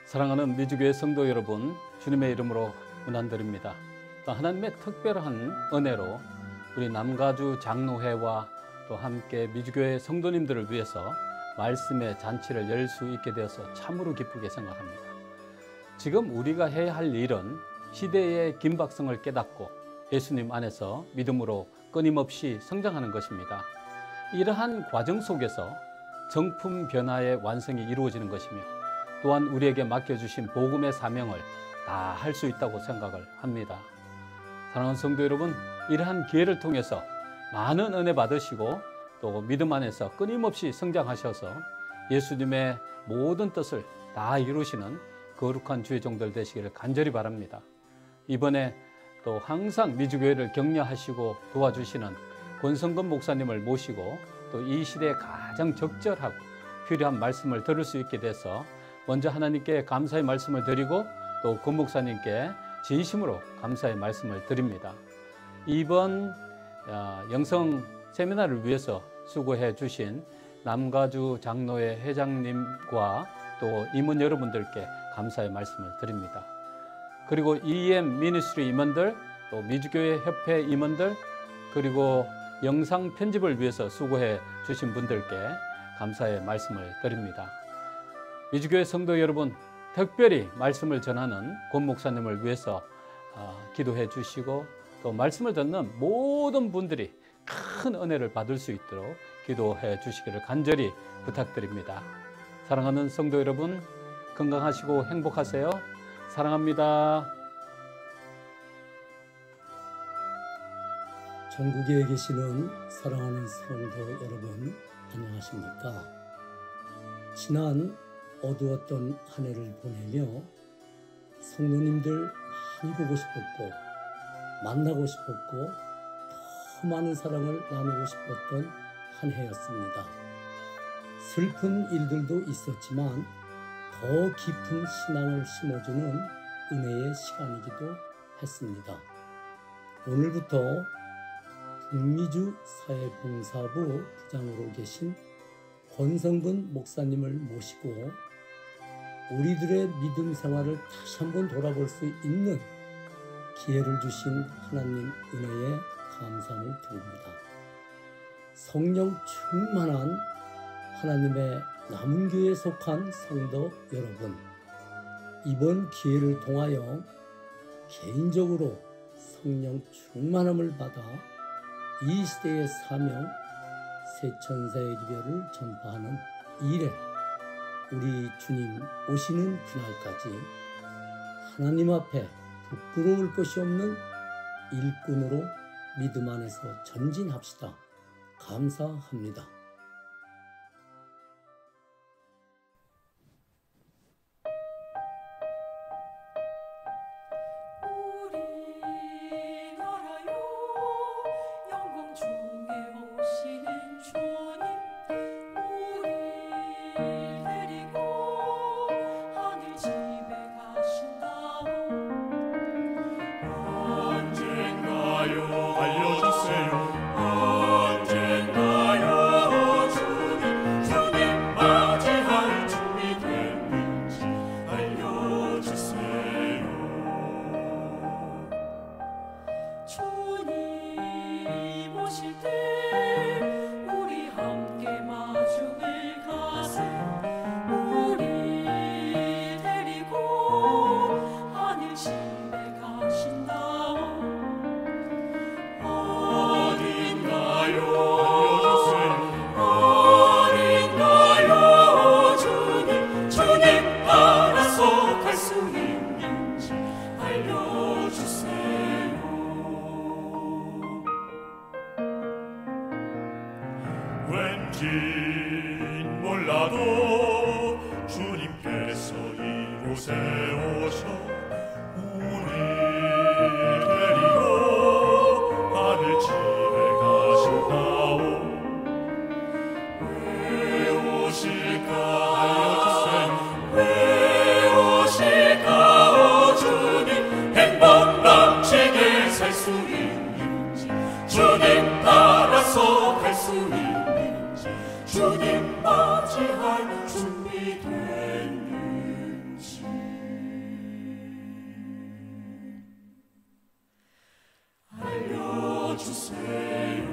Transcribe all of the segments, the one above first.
사랑하는 미주교회 성도 여러분, 주님의 이름으로 문안드립니다. 또 하나님의 특별한 은혜로 우리 남가주 장로회와 또 함께 미주교회 성도님들을 위해서 말씀의 잔치를 열 수 있게 되어서 참으로 기쁘게 생각합니다. 지금 우리가 해야 할 일은 시대의 긴박성을 깨닫고 예수님 안에서 믿음으로 끊임없이 성장하는 것입니다. 이러한 과정 속에서 정품 변화의 완성이 이루어지는 것이며 또한 우리에게 맡겨주신 복음의 사명을 다 할 수 있다고 생각을 합니다. 사랑하는 성도 여러분, 이러한 기회를 통해서 많은 은혜 받으시고 또 믿음 안에서 끊임없이 성장하셔서 예수님의 모든 뜻을 다 이루시는 거룩한 주의 종들 되시기를 간절히 바랍니다. 이번에 또 항상 미주교회를 격려하시고 도와주시는 권성근 목사님을 모시고 또 이 시대에 가장 적절하고 필요한 말씀을 들을 수 있게 돼서 먼저 하나님께 감사의 말씀을 드리고 또 권 목사님께 진심으로 감사의 말씀을 드립니다. 이번 영성 세미나를 위해서 수고해 주신 남가주 장로회 회장님과 또 임원 여러분들께 감사의 말씀을 드립니다. 그리고 EM 미니스트리 임원들, 또 미주교회 협회 임원들, 그리고 영상 편집을 위해서 수고해 주신 분들께 감사의 말씀을 드립니다. 미주교회 성도 여러분, 특별히 말씀을 전하는 권 목사님을 위해서 기도해 주시고 또 말씀을 듣는 모든 분들이 큰 은혜를 받을 수 있도록 기도해 주시기를 간절히 부탁드립니다. 사랑하는 성도 여러분, 건강하시고 행복하세요. 사랑합니다. 전국에 계시는 사랑하는 성도 여러분, 안녕하십니까? 지난 어두웠던 한 해를 보내며 성도님들 많이 보고 싶었고 만나고 싶었고 더 많은 사랑을 나누고 싶었던 한 해였습니다. 슬픈 일들도 있었지만 더 깊은 신앙을 심어주는 은혜의 시간이기도 했습니다. 오늘부터 북미주 사회봉사부 부장으로 계신 권성근 목사님을 모시고 우리들의 믿음 생활을 다시 한번 돌아볼 수 있는 기회를 주신 하나님 은혜에 감사를 드립니다. 성령 충만한 하나님의 남은 교회에 속한 성도 여러분, 이번 기회를 통하여 개인적으로 성령 충만함을 받아 이 시대의 사명, 새 천사의 기별을 전파하는 일에 우리 주님 오시는 그날까지 하나님 앞에 부끄러울 것이 없는 일꾼으로 믿음 안에서 전진합시다. 감사합니다. 왠진 몰라도 주님께서 이곳에 오셔 우리를 데리고 하늘 집에 가신다오. 왜 오실까 알려주세요. 왜 오실까 오 주님. 행복 넘치게 살 수 있는지 주님 따라서 갈 수 있는지 주님 맞이할 준비됐는지 주세요.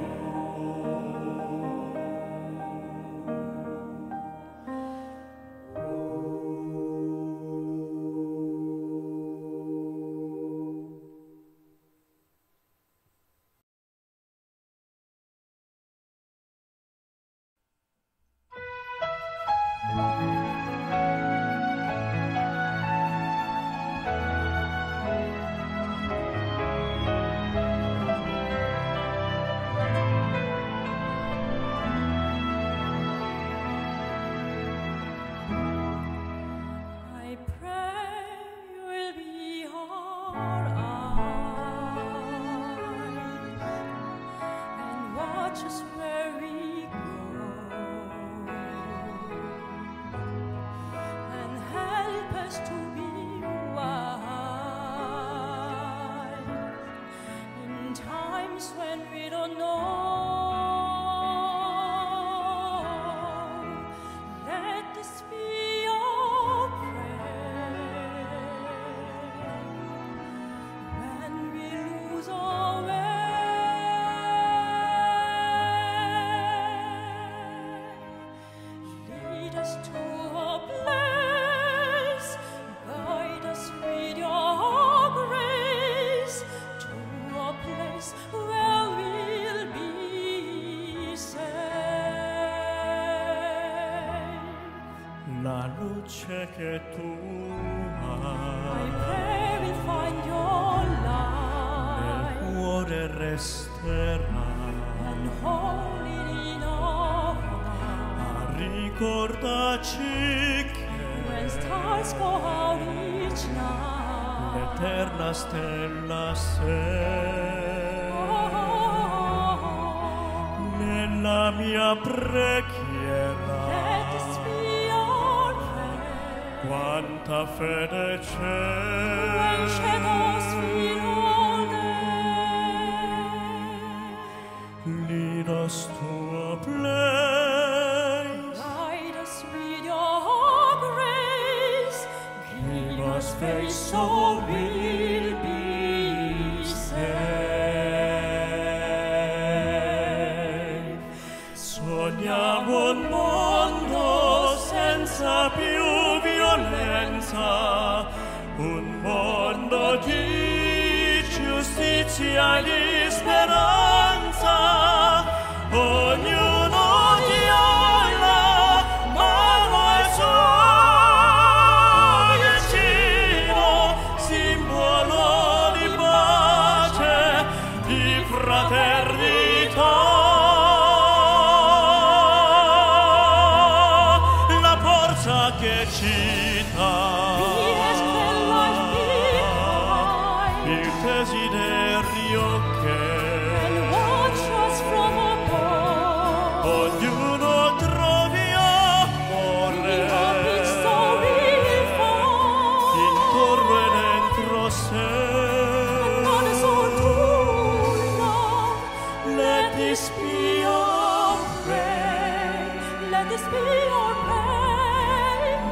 I pray you will be our eyes and watch us where we go and help us to be wise in times when we don't know. Let this be your prayer when we lose our way. Lead us to a place, guide us with your grace, to a place where we'll be safe. La luce che tu I hai pray we'll find your light nel cuore resterà and hold it in our heart. a ricordarci When che stars go out each night, l'eterna stella sei nella mia preghiera. let this be your prayer. Quanta fede When c'è shadows fill all day, lead us to a place, guide us with your grace, give us faith so we'll be safe. Sogniamo un mondo senza più violenza, un mondo di giustizia e di speranza. Ognuno dia la mano al suo vicino, simbolo di pace, di fraternità. La forza che cita Yes, can life be high il desiderio che and watch us from above. ognuno trovi amore In our peace so we'll find. intorno e dentro sé. God is all true love. Let this be your prayer, Let this be your prayer.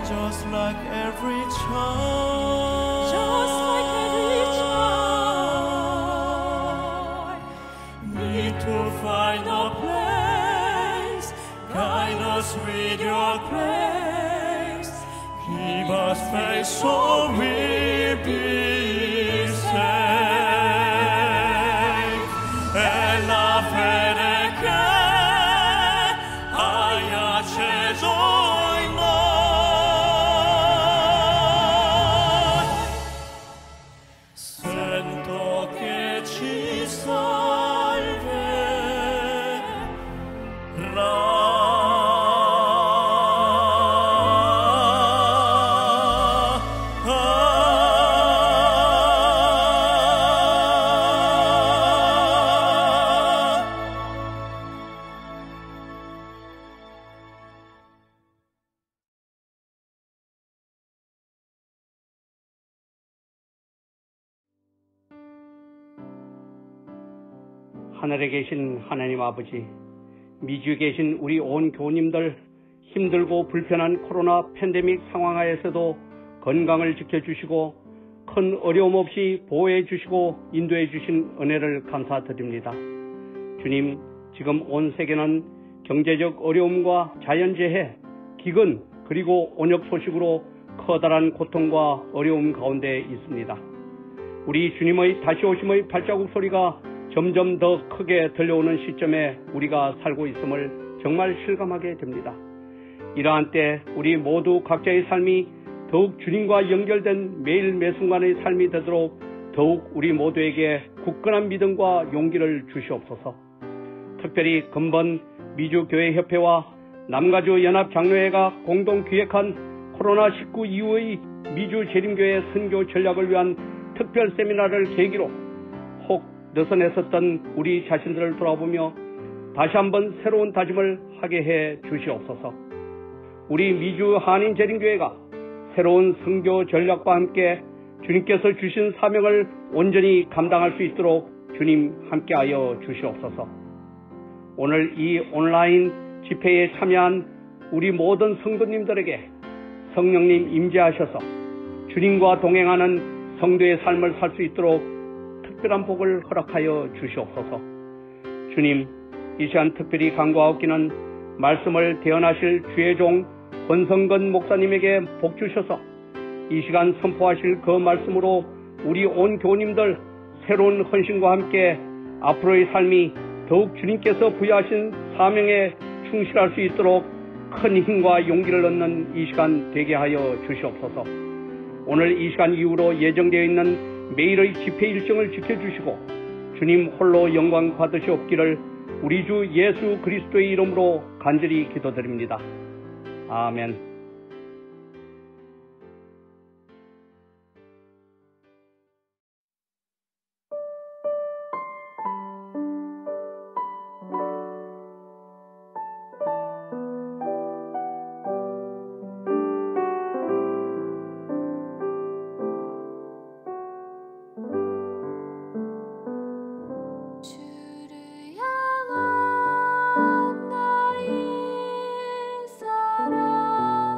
just like every child. Just like every child. Need to find a place, guide us with your grace, give us faith so we'll be safe. E la fede che hai acceso in noi, sento che ci 하늘에 계신 하나님 아버지, 미주에 계신 우리 온 교우님들, 힘들고 불편한 코로나 팬데믹 상황하에서도 건강을 지켜주시고 큰 어려움 없이 보호해 주시고 인도해 주신 은혜를 감사드립니다. 주님, 지금 온 세계는 경제적 어려움과 자연재해, 기근, 그리고 온역 소식으로 커다란 고통과 어려움 가운데 있습니다. 우리 주님의 다시 오심의 발자국 소리가 점점 더 크게 들려오는 시점에 우리가 살고 있음을 정말 실감하게 됩니다. 이러한 때 우리 모두 각자의 삶이 더욱 주님과 연결된 매일 매순간의 삶이 되도록 더욱 우리 모두에게 굳건한 믿음과 용기를 주시옵소서. 특별히 금번 미주교회협회와 남가주 연합장로회가 공동 기획한 코로나19 이후의 미주 재림교회 선교 전략을 위한 특별 세미나를 계기로 혹 느슨했었던 우리 자신들을 돌아보며 다시 한번 새로운 다짐을 하게 해 주시옵소서. 우리 미주 한인 재림교회가 새로운 선교 전략과 함께 주님께서 주신 사명을 온전히 감당할 수 있도록 주님 함께하여 주시옵소서. 오늘 이 온라인 집회에 참여한 우리 모든 성도님들에게 성령님 임재하셔서 주님과 동행하는 성도의 삶을 살 수 있도록 특별한 복을 허락하여 주시옵소서. 주님, 이 시간 특별히 간구하옵기는 말씀을 대언하실 주의 종 권성근 목사님에게 복 주셔서 이 시간 선포하실 그 말씀으로 우리 온 교우님들 새로운 헌신과 함께 앞으로의 삶이 더욱 주님께서 부여하신 사명에 충실할 수 있도록 큰 힘과 용기를 얻는 이 시간 되게 하여 주시옵소서. 오늘 이 시간 이후로 예정되어 있는 매일의 집회 일정을 지켜주시고 주님 홀로 영광 받으시옵기를 우리 주 예수 그리스도의 이름으로 간절히 기도드립니다. 아멘. 주를 향한 나의 사랑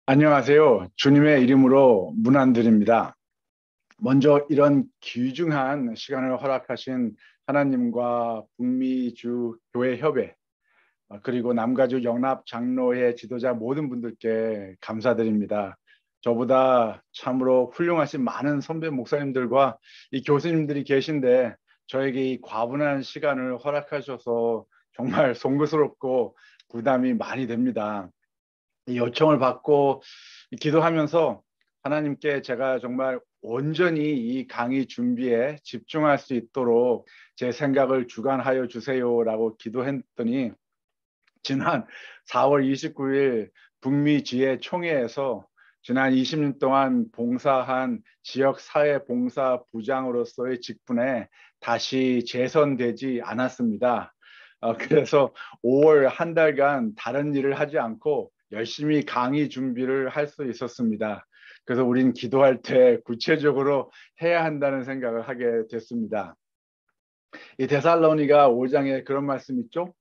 안녕하세요. 주님의 이름으로 문안드립니다. 먼저 이런 귀중한 시간을 허락하신 하나님과 북미주 교회 협회 그리고 남가주 영납 장로회 지도자 모든 분들께 감사드립니다. 저보다 참으로 훌륭하신 많은 선배 목사님들과 이 교수님들이 계신데 저에게 이 과분한 시간을 허락하셔서 정말 송구스럽고 부담이 많이 됩니다. 이 요청을 받고 기도하면서 하나님께 제가 정말 온전히 이 강의 준비에 집중할 수 있도록 제 생각을 주관하여 주세요라고 기도했더니 지난 4월 29일 북미 지회 총회에서 지난 20년 동안 봉사한 지역사회봉사 부장으로서의 직분에 다시 재선되지 않았습니다. 그래서 5월 한 달간 다른 일을 하지 않고 열심히 강의 준비를 할 수 있었습니다. 그래서 우린 기도할 때 구체적으로 해야 한다는 생각을 하게 됐습니다. 이 데살로니가 5장에 그런 말씀 있죠?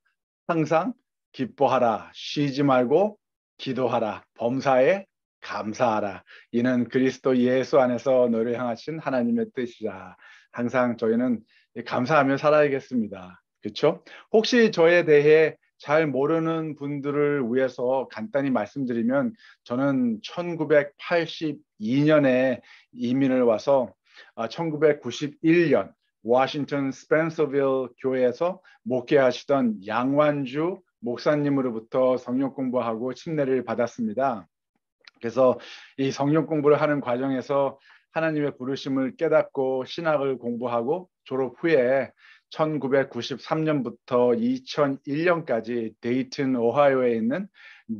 항상 기뻐하라, 쉬지 말고 기도하라, 범사에 감사하라. 이는 그리스도 예수 안에서 너를 향하신 하나님의 뜻이라. 항상 저희는 감사하며 살아야겠습니다. 그렇죠? 혹시 저에 대해 잘 모르는 분들을 위해서 간단히 말씀드리면 저는 1982년에 이민을 와서 1991년 워싱턴 스펜서빌 교회에서 목회하시던 양완주 목사님으로부터 성령 공부하고 침례를 받았습니다. 그래서 이 성령 공부를 하는 과정에서 하나님의 부르심을 깨닫고 신학을 공부하고 졸업 후에 1993년부터 2001년까지 데이튼 오하이오에 있는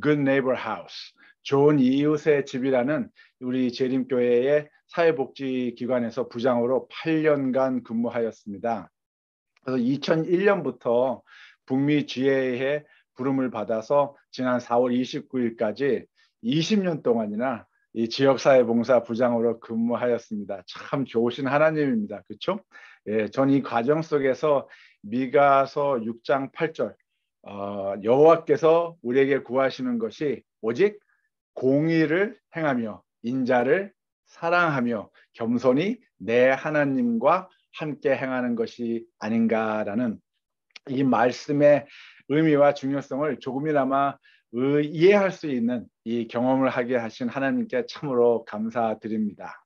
Good Neighbor House, 좋은 이웃의 집이라는 우리 재림교회의 사회복지기관에서 부장으로 8년간 근무하였습니다. 그래서 2001년부터 북미 GA에 부름을 받아서 지난 4월 29일까지 20년 동안이나 이 지역사회봉사 부장으로 근무하였습니다. 참 좋으신 하나님입니다. 그렇죠? 예, 전 이 과정 속에서 미가서 6장 8절 여호와께서 우리에게 구하시는 것이 오직 공의를 행하며 인자를 사랑하며 겸손히 내 하나님과 함께 행하는 것이 아닌가라는 이 말씀의 의미와 중요성을 조금이나마 이해할 수 있는 이 경험을 하게 하신 하나님께 참으로 감사드립니다.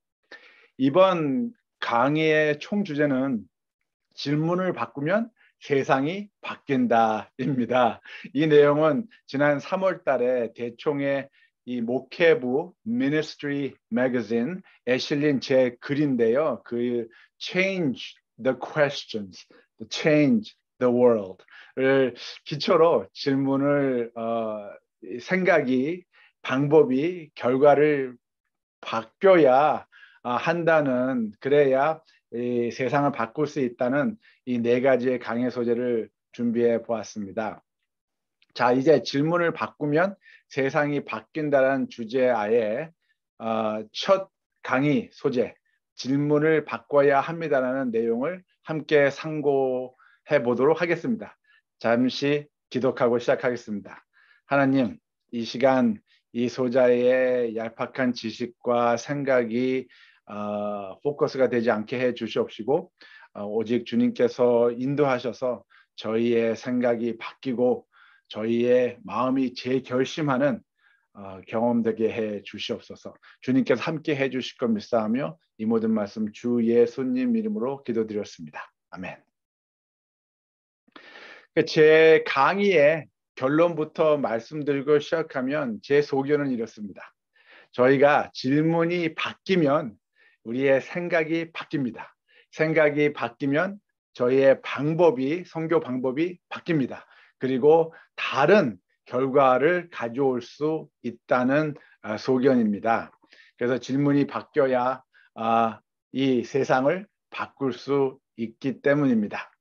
이번 강의의 총 주제는 질문을 바꾸면 세상이 바뀐다입니다. 이 내용은 지난 3월 달에 대총회 이 목회부 Ministry Magazine에 실린 제 글인데요. 그 Change the Questions, Change the World를 기초로 질문을 생각이, 방법이, 결과를 바뀌어야 한다는, 그래야 이 세상을 바꿀 수 있다는 이 4가지의 강의 소재를 준비해 보았습니다. 자, 이제 질문을 바꾸면 세상이 바뀐다는 주제하에 첫 강의 소재, 질문을 바꿔야 합니다라는 내용을 함께 상고해 보도록 하겠습니다. 잠시 기도하고 시작하겠습니다. 하나님, 이 시간 이 소자의 얄팍한 지식과 생각이 포커스가 되지 않게 해 주시옵시고 오직 주님께서 인도하셔서 저희의 생각이 바뀌고 저희의 마음이 재결심하는 경험되게 해 주시옵소서. 주님께서 함께 해 주실 것 믿사하며 이 모든 말씀 주 예수님 이름으로 기도드렸습니다. 아멘. 제 강의의 결론부터 말씀드리고 시작하면 제 소견은 이렇습니다. 저희가 질문이 바뀌면 우리의 생각이 바뀝니다. 생각이 바뀌면 저희의 방법이, 선교 방법이 바뀝니다. 그리고 다른 결과를 가져올 수 있다는 소견입니다. 그래서 질문이 바뀌어야 이 세상을 바꿀 수 있기 때문입니다.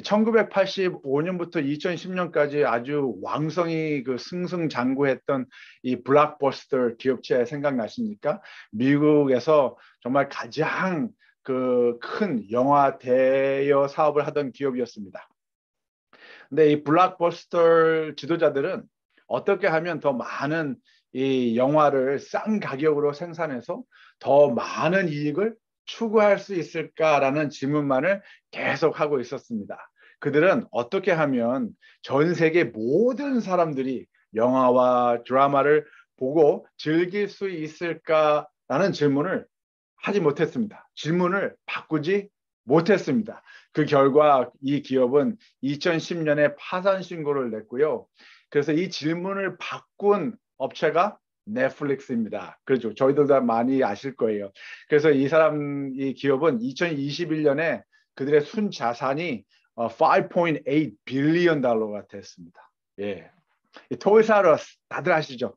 1985년부터 2010년까지 아주 왕성히 승승장구했던 이 블록버스터 기업체 생각나십니까? 미국에서 정말 가장 큰 영화 대여 사업을 하던 기업이었습니다. 근데 이 블록버스터 지도자들은 어떻게 하면 더 많은 이 영화를 싼 가격으로 생산해서 더 많은 이익을 추구할 수 있을까라는 질문만을 계속하고 있었습니다. 그들은 어떻게 하면 전 세계 모든 사람들이 영화와 드라마를 보고 즐길 수 있을까라는 질문을 하지 못했습니다. 질문을 바꾸지 못했습니다. 그 결과 이 기업은 2010년에 파산 신고를 냈고요. 그래서 이 질문을 바꾼 업체가 넷플릭스입니다. 그렇죠. 저희들 다 많이 아실 거예요. 그래서 이 기업은 2021년에 그들의 순자산이 5.8 빌리언 달러가 됐습니다. 예. 토이스 R Us 다들 아시죠?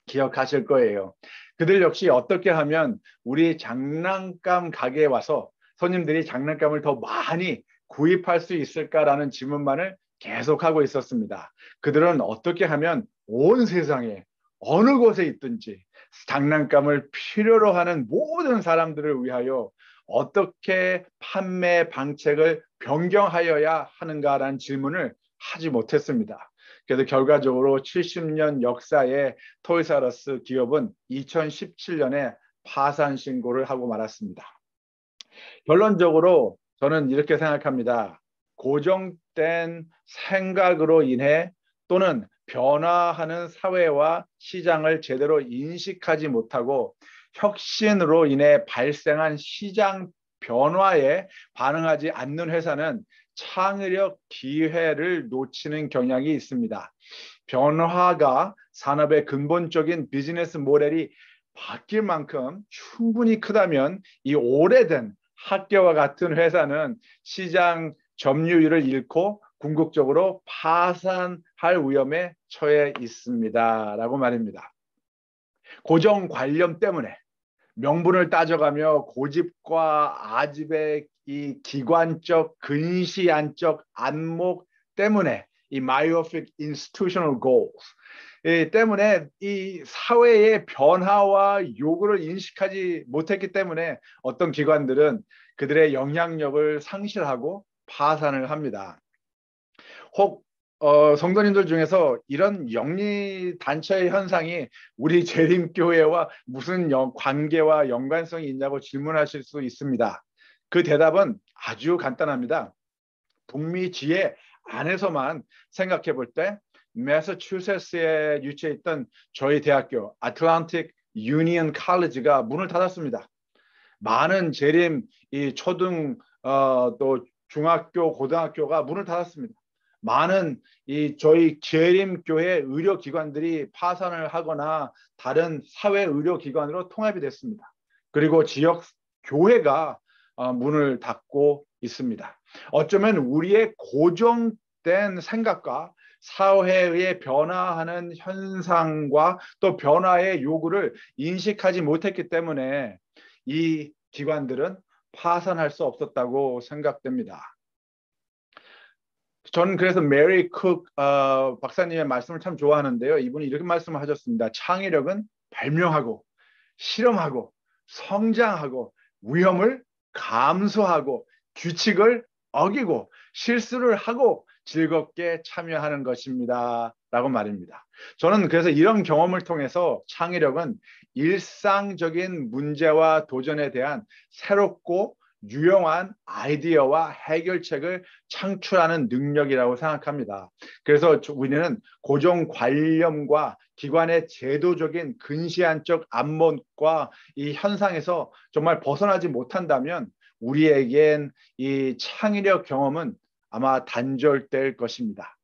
기억하실 거예요. 그들 역시 어떻게 하면 우리 장난감 가게에 와서 손님들이 장난감을 더 많이 구입할 수 있을까라는 질문만을 계속하고 있었습니다. 그들은 어떻게 하면 온 세상에 어느 곳에 있든지 장난감을 필요로 하는 모든 사람들을 위하여 어떻게 판매 방책을 변경하여야 하는가라는 질문을 하지 못했습니다. 그래서 결과적으로 70년 역사의 토이스 R Us 기업은 2017년에 파산 신고를 하고 말았습니다. 결론적으로 저는 이렇게 생각합니다. 고정된 생각으로 인해 또는 변화하는 사회와 시장을 제대로 인식하지 못하고 혁신으로 인해 발생한 시장 변화에 반응하지 않는 회사는 창의력 기회를 놓치는 경향이 있습니다. 변화가 산업의 근본적인 비즈니스 모델이 바뀔 만큼 충분히 크다면 이 오래된 학교와 같은 회사는 시장 점유율을 잃고 궁극적으로 파산할 위험에 처해 있습니다. 라고 말입니다. 고정 관념 때문에 명분을 따져가며 고집과 아집의 이 기관적, 근시안적 안목 때문에 이 myopic institutional goals 때문에 이 사회의 변화와 요구를 인식하지 못했기 때문에 어떤 기관들은 그들의 영향력을 상실하고 파산을 합니다. 혹 성도님들 중에서 이런 영리 단체의 현상이 우리 재림교회와 무슨 관계와 연관성이 있냐고 질문하실 수 있습니다. 그 대답은 아주 간단합니다. 북미 지혜 안에서만 생각해 볼 때 매사추세츠에 유치했던 저희 대학교 아틀란틱 유니언 칼리지가 문을 닫았습니다. 많은 재림 이 초등 또 중학교 고등학교가 문을 닫았습니다. 많은 저희 재림교회 의료기관들이 파산을 하거나 다른 사회 의료기관으로 통합이 됐습니다. 그리고 지역 교회가 문을 닫고 있습니다. 어쩌면 우리의 고정된 생각과 사회의 변화하는 현상과 또 변화의 요구를 인식하지 못했기 때문에 이 기관들은 파산할 수 없었다고 생각됩니다. 저는 그래서 메리 쿡 박사님의 말씀을 참 좋아하는데요. 이분이 이렇게 말씀을 하셨습니다. 창의력은 발명하고 실험하고 성장하고 위험을 감수하고 규칙을 어기고 실수를 하고 즐겁게 참여하는 것입니다. 라고 말입니다. 저는 그래서 이런 경험을 통해서 창의력은 일상적인 문제와 도전에 대한 새롭고 유용한 아이디어와 해결책을 창출하는 능력이라고 생각합니다. 그래서 우리는 고정 관념과 기관의 제도적인 근시안적 안목과 이 현상에서 정말 벗어나지 못한다면 우리에겐 이 창의력 경험은 아마 단절될 것입니다.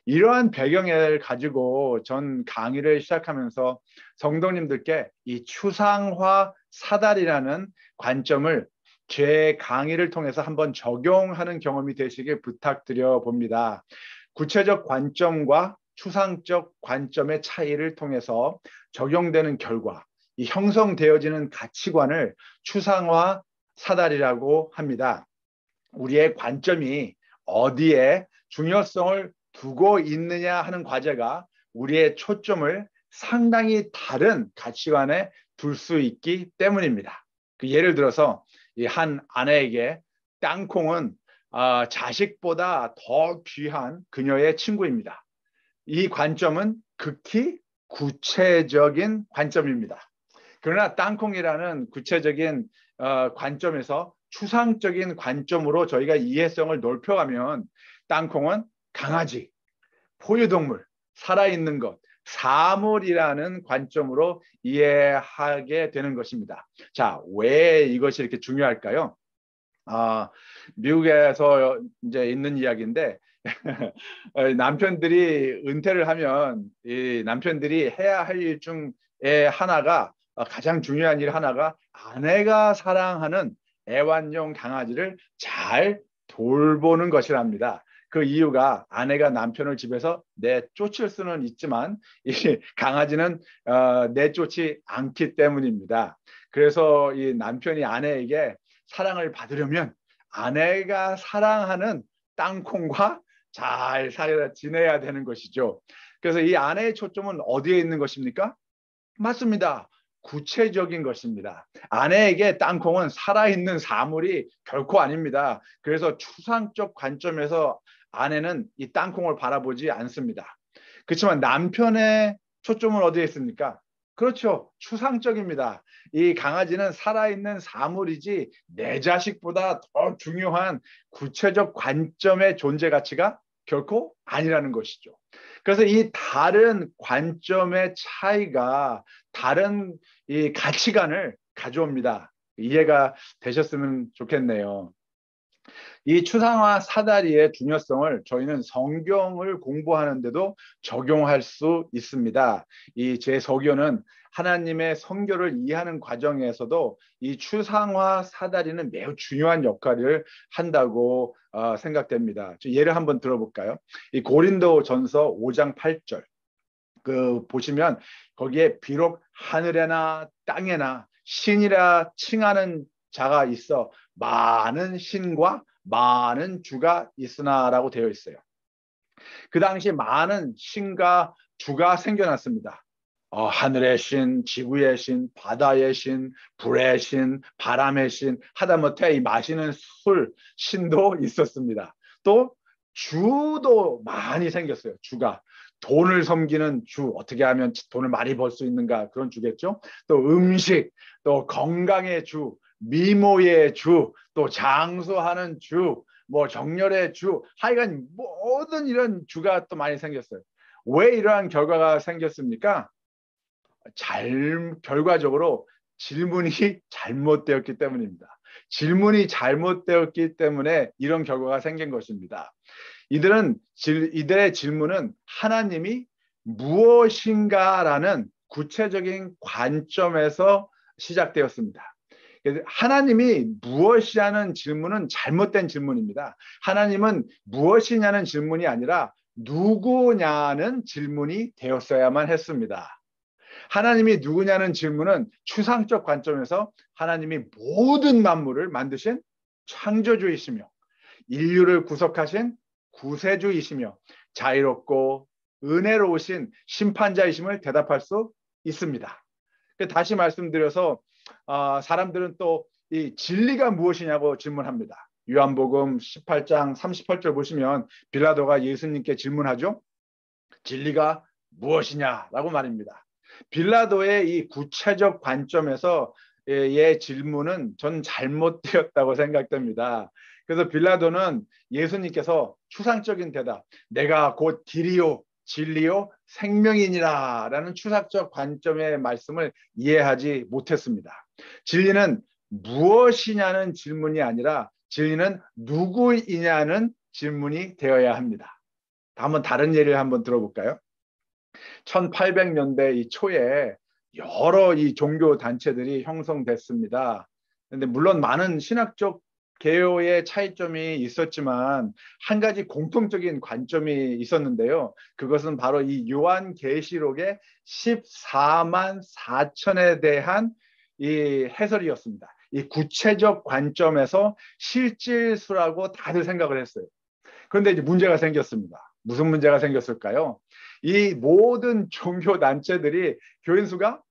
이러한 배경을 가지고 전 강의를 시작하면서 성도님들께 이 추상화 사다리라는 관점을 제 강의를 통해서 한번 적용하는 경험이 되시길 부탁드려 봅니다. 구체적 관점과 추상적 관점의 차이를 통해서 적용되는 결과, 이 형성되어지는 가치관을 추상화 사다리라고 합니다. 우리의 관점이 어디에 중요성을 두고 있느냐 하는 과제가 우리의 초점을 상당히 다른 가치관에 둘 수 있기 때문입니다. 예를 들어서 이 한 아내에게 땅콩은 자식보다 더 귀한 그녀의 친구입니다. 이 관점은 극히 구체적인 관점입니다. 그러나 땅콩이라는 구체적인 관점에서 추상적인 관점으로 저희가 이해성을 넓혀가면 땅콩은 강아지, 포유동물, 살아있는 것, 사물이라는 관점으로 이해하게 되는 것입니다. 자, 왜 이것이 이렇게 중요할까요? 미국에서 이제 있는 이야기인데 남편들이 은퇴를 하면 이 남편들이 해야 할 일 중에 하나가 가장 중요한 일 하나가 아내가 사랑하는 애완용 강아지를 잘 돌보는 것이랍니다. 그 이유가 아내가 남편을 집에서 내쫓을 수는 있지만 이 강아지는 내쫓지 않기 때문입니다. 그래서 이 남편이 아내에게 사랑을 받으려면 아내가 사랑하는 땅콩과 잘 지내야 되는 것이죠. 그래서 이 아내의 초점은 어디에 있는 것입니까? 맞습니다. 구체적인 것입니다. 아내에게 땅콩은 살아있는 사물이 결코 아닙니다. 그래서 추상적 관점에서 아내는 이 땅콩을 바라보지 않습니다. 그렇지만 남편의 초점은 어디에 있습니까? 그렇죠. 추상적입니다. 이 강아지는 살아있는 사물이지 내 자식보다 더 중요한 구체적 관점의 존재 가치가 결코 아니라는 것이죠. 그래서 이 다른 관점의 차이가 다른 이 가치관을 가져옵니다. 이해가 되셨으면 좋겠네요. 이 추상화 사다리의 중요성을 저희는 성경을 공부하는데도 적용할 수 있습니다. 이 제 설교는 하나님의 성경을 이해하는 과정에서도 이 추상화 사다리는 매우 중요한 역할을 한다고 생각됩니다. 예를 한번 들어볼까요? 이 고린도전서 5장 8절 보시면 거기에 비록 하늘에나 땅에나 신이라 칭하는 자가 있어 많은 신과 많은 주가 있으나라고 되어 있어요. 그 당시 많은 신과 주가 생겨났습니다. 하늘의 신, 지구의 신, 바다의 신, 불의 신, 바람의 신, 하다못해 이 마시는 술 신도 있었습니다. 또 주도 많이 생겼어요. 주가. 돈을 섬기는 주, 어떻게 하면 돈을 많이 벌 수 있는가, 그런 주겠죠. 또 음식, 또 건강의 주, 미모의 주, 또 장수하는 주, 뭐 정렬의 주, 하여간 모든 이런 주가 또 많이 생겼어요. 왜 이러한 결과가 생겼습니까? 결과적으로 질문이 잘못되었기 때문입니다. 질문이 잘못되었기 때문에 이런 결과가 생긴 것입니다. 이들의 질문은 하나님이 무엇인가라는 구체적인 관점에서 시작되었습니다. 하나님이 무엇이냐는 질문은 잘못된 질문입니다. 하나님은 무엇이냐는 질문이 아니라 누구냐는 질문이 되었어야만 했습니다. 하나님이 누구냐는 질문은 추상적 관점에서 하나님이 모든 만물을 만드신 창조주이시며 인류를 구속하신 구세주이시며 자유롭고 은혜로우신 심판자이심을 대답할 수 있습니다. 다시 말씀드려서 사람들은 또 이 진리가 무엇이냐고 질문합니다. 요한복음 18장 38절 보시면 빌라도가 예수님께 질문하죠. 진리가 무엇이냐라고 말입니다. 빌라도의 이 구체적 관점에서의 질문은 전 잘못되었다고 생각됩니다. 그래서 빌라도는 예수님께서 추상적인 대답, 내가 곧 길이요 진리요 생명이니라 라는 추상적 관점의 말씀을 이해하지 못했습니다. 진리는 무엇이냐는 질문이 아니라 진리는 누구이냐는 질문이 되어야 합니다. 한번 다른 예를 한번 들어볼까요? 1800년대 이 초에 여러 이 종교 단체들이 형성됐습니다. 그런데 물론 많은 신학적 개요의 차이점이 있었지만 한 가지 공통적인 관점이 있었는데요. 그것은 바로 이 요한계시록의 14만 4천에 대한 이 해설이었습니다. 이 구체적 관점에서 실질수라고 다들 생각을 했어요. 그런데 이제 문제가 생겼습니다. 무슨 문제가 생겼을까요? 이 모든 종교 단체들이 교인 수가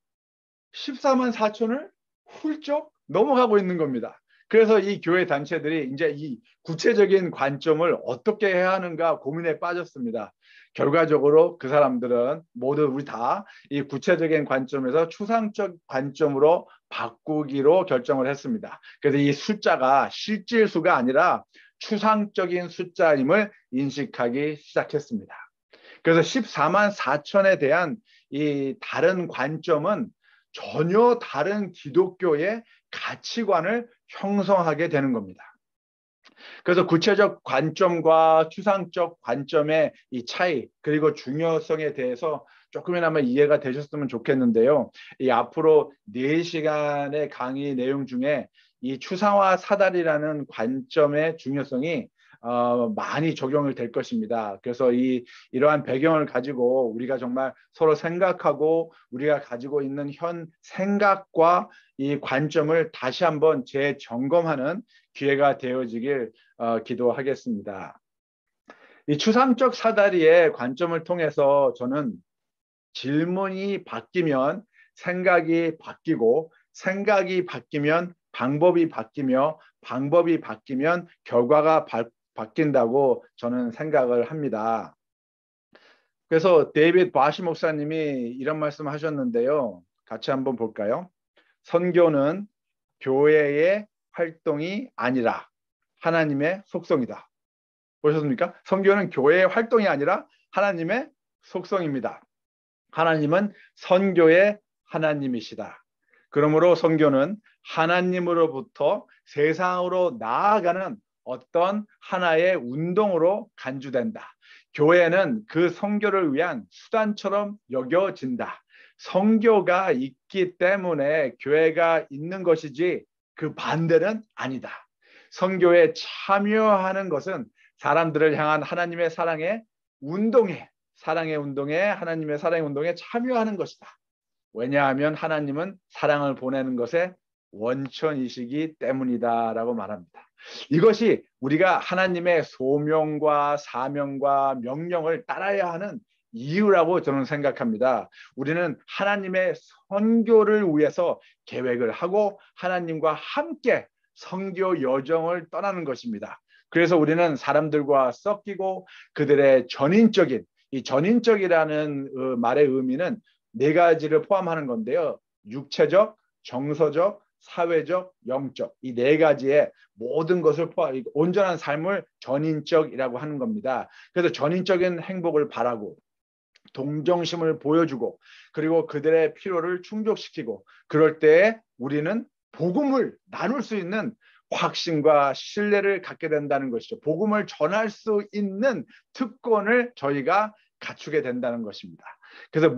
14만 4천을 훌쩍 넘어가고 있는 겁니다. 그래서 이 교회 단체들이 이제 이 구체적인 관점을 어떻게 해야 하는가 고민에 빠졌습니다. 결과적으로 그 사람들은 모두 우리 다 이 구체적인 관점에서 추상적 관점으로 바꾸기로 결정을 했습니다. 그래서 이 숫자가 실질수가 아니라 추상적인 숫자임을 인식하기 시작했습니다. 그래서 14만 4천에 대한 이 다른 관점은 전혀 다른 기독교의 가치관을 형성하게 되는 겁니다. 그래서 구체적 관점과 추상적 관점의 이 차이 그리고 중요성에 대해서 조금이나마 이해가 되셨으면 좋겠는데요. 이 앞으로 4시간의 강의 내용 중에 이 추상화 사다리라는 관점의 중요성이 많이 적용이 될 것입니다. 그래서 이러한 배경을 가지고 우리가 정말 서로 생각하고 우리가 가지고 있는 현 생각과 이 관점을 다시 한번 재점검하는 기회가 되어지길 기도하겠습니다. 이 추상적 사다리의 관점을 통해서 저는 질문이 바뀌면 생각이 바뀌고 생각이 바뀌면 방법이 바뀌며 방법이 바뀌면 결과가 바뀐다고 저는 생각을 합니다. 그래서 데이빗 바시 목사님이 이런 말씀을 하셨는데요. 같이 한번 볼까요? 선교는 교회의 활동이 아니라 하나님의 속성이다. 보셨습니까? 선교는 교회의 활동이 아니라 하나님의 속성입니다. 하나님은 선교의 하나님이시다. 그러므로 선교는 하나님으로부터 세상으로 나아가는 어떤 하나의 운동으로 간주된다. 교회는 그 선교를 위한 수단처럼 여겨진다. 선교가 있기 때문에 교회가 있는 것이지 그 반대는 아니다. 선교에 참여하는 것은 사람들을 향한 하나님의 사랑의 운동에 하나님의 사랑의 운동에 참여하는 것이다. 왜냐하면 하나님은 사랑을 보내는 것에 원천이시기 때문이다라고 말합니다. 이것이 우리가 하나님의 소명과 사명과 명령을 따라야 하는 이유라고 저는 생각합니다. 우리는 하나님의 선교를 위해서 계획을 하고 하나님과 함께 선교 여정을 떠나는 것입니다. 그래서 우리는 사람들과 섞이고 그들의 전인적인 이 전인적이라는 말의 의미는 4가지를 포함하는 건데요. 육체적, 정서적, 사회적, 영적 이 4가지의 모든 것을 포함 온전한 삶을 전인적이라고 하는 겁니다. 그래서 전인적인 행복을 바라고 동정심을 보여주고 그리고 그들의 필요를 충족시키고 그럴 때 우리는 복음을 나눌 수 있는 확신과 신뢰를 갖게 된다는 것이죠. 복음을 전할 수 있는 특권을 저희가 갖추게 된다는 것입니다. 그래서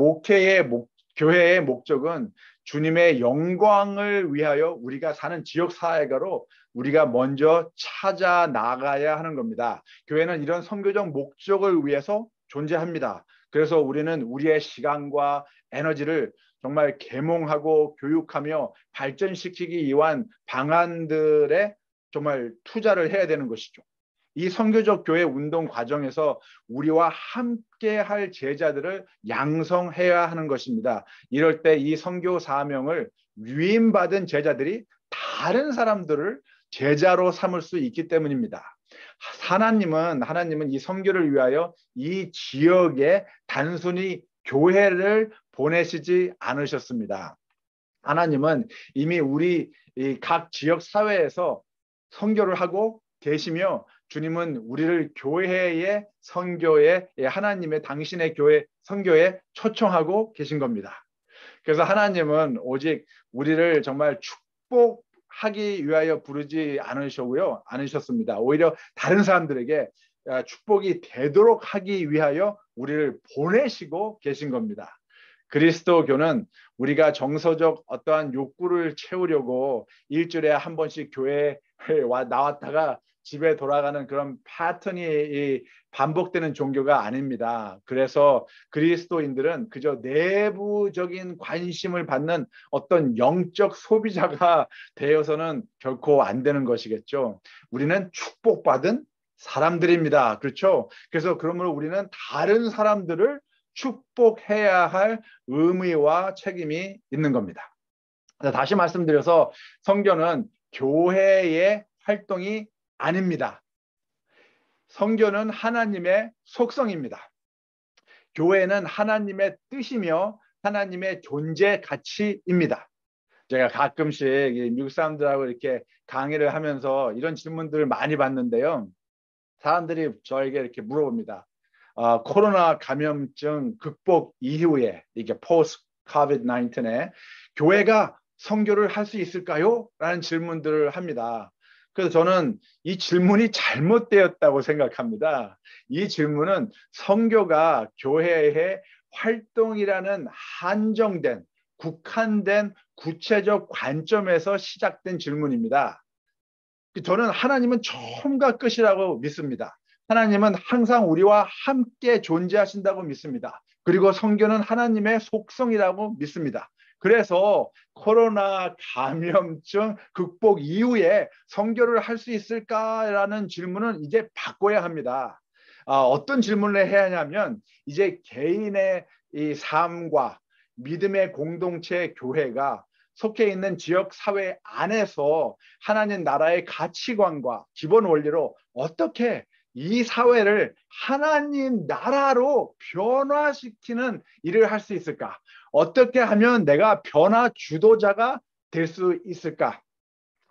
교회의 목적은 주님의 영광을 위하여 우리가 사는 지역사회가로 우리가 먼저 찾아 나가야 하는 겁니다. 교회는 이런 선교적 목적을 위해서 존재합니다. 그래서 우리는 우리의 시간과 에너지를 정말 계몽하고 교육하며 발전시키기 위한 방안들에 정말 투자를 해야 되는 것이죠. 이 선교적 교회 운동 과정에서 우리와 함께 할 제자들을 양성해야 하는 것입니다. 이럴 때 이 선교 사명을 위임받은 제자들이 다른 사람들을 제자로 삼을 수 있기 때문입니다. 하나님은 이 선교를 위하여 이 지역에 단순히 교회를 보내시지 않으셨습니다. 하나님은 이미 우리 각 지역 사회에서 선교를 하고 계시며 주님은 우리를 교회의 선교에 하나님의 당신의 교회 선교에 초청하고 계신 겁니다. 그래서 하나님은 오직 우리를 정말 축복하기 위하여 부르지 않으셨습니다. 오히려 다른 사람들에게 축복이 되도록 하기 위하여 우리를 보내시고 계신 겁니다. 그리스도교는 우리가 정서적 어떠한 욕구를 채우려고 일주일에 한 번씩 교회에 나왔다가 집에 돌아가는 그런 패턴이 반복되는 종교가 아닙니다. 그래서 그리스도인들은 그저 내부적인 관심을 받는 어떤 영적 소비자가 되어서는 결코 안 되는 것이겠죠. 우리는 축복받은 사람들입니다. 그렇죠? 그래서 그러므로 우리는 다른 사람들을 축복해야 할 의무와 책임이 있는 겁니다. 다시 말씀드려서 선교는 교회의 활동이 아닙니다. 선교는 하나님의 속성입니다. 교회는 하나님의 뜻이며 하나님의 존재 가치입니다. 제가 가끔씩 미국 사람들하고 이렇게 강의를 하면서 이런 질문들을 많이 받는데요. 사람들이 저에게 이렇게 물어봅니다. 코로나 감염증 극복 이후에 이게 post COVID-19에 교회가 선교를 할 수 있을까요? 라는 질문들을 합니다. 그래서 저는 이 질문이 잘못되었다고 생각합니다. 이 질문은 선교가 교회의 활동이라는 한정된, 국한된 구체적 관점에서 시작된 질문입니다. 저는 하나님은 처음과 끝이라고 믿습니다. 하나님은 항상 우리와 함께 존재하신다고 믿습니다. 그리고 선교는 하나님의 속성이라고 믿습니다. 그래서 코로나 감염증 극복 이후에 선교를 할 수 있을까라는 질문은 이제 바꿔야 합니다. 어떤 질문을 해야 하냐면 이제 개인의 이 삶과 믿음의 공동체 교회가 속해 있는 지역 사회 안에서 하나님 나라의 가치관과 기본 원리로 어떻게 이 사회를 하나님 나라로 변화시키는 일을 할 수 있을까? 어떻게 하면 내가 변화 주도자가 될 수 있을까?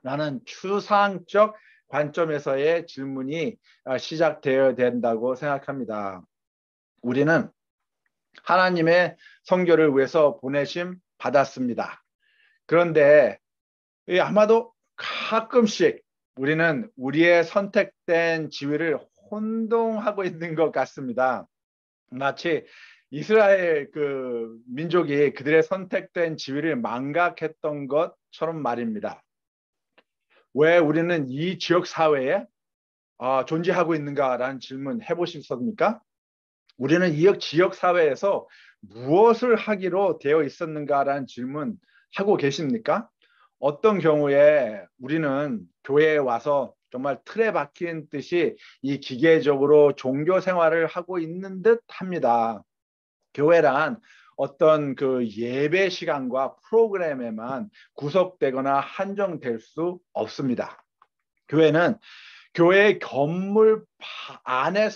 라는 추상적 관점에서의 질문이 시작되어야 된다고 생각합니다. 우리는 하나님의 선교를 위해서 보내심 받았습니다. 그런데 아마도 가끔씩 우리는 우리의 선택된 지위를 혼동하고 있는 것 같습니다. 마치 이스라엘 그 민족이 그들의 선택된 지위를 망각했던 것처럼 말입니다. 왜 우리는 이 지역 사회에 존재하고 있는가라는 질문 해보셨습니까? 우리는 이 지역 사회에서 무엇을 하기로 되어 있었는가라는 질문 하고 계십니까? 어떤 경우에 우리는 교회에 와서 정말 틀에 박힌 듯이 이 기계적으로 종교 생활을 하고 있는 듯 합니다. 교회란 어떤 그 예배 시간과 프로그램에만 구속되거나 한정될 수 없습니다. 교회는 교회의 건물 안에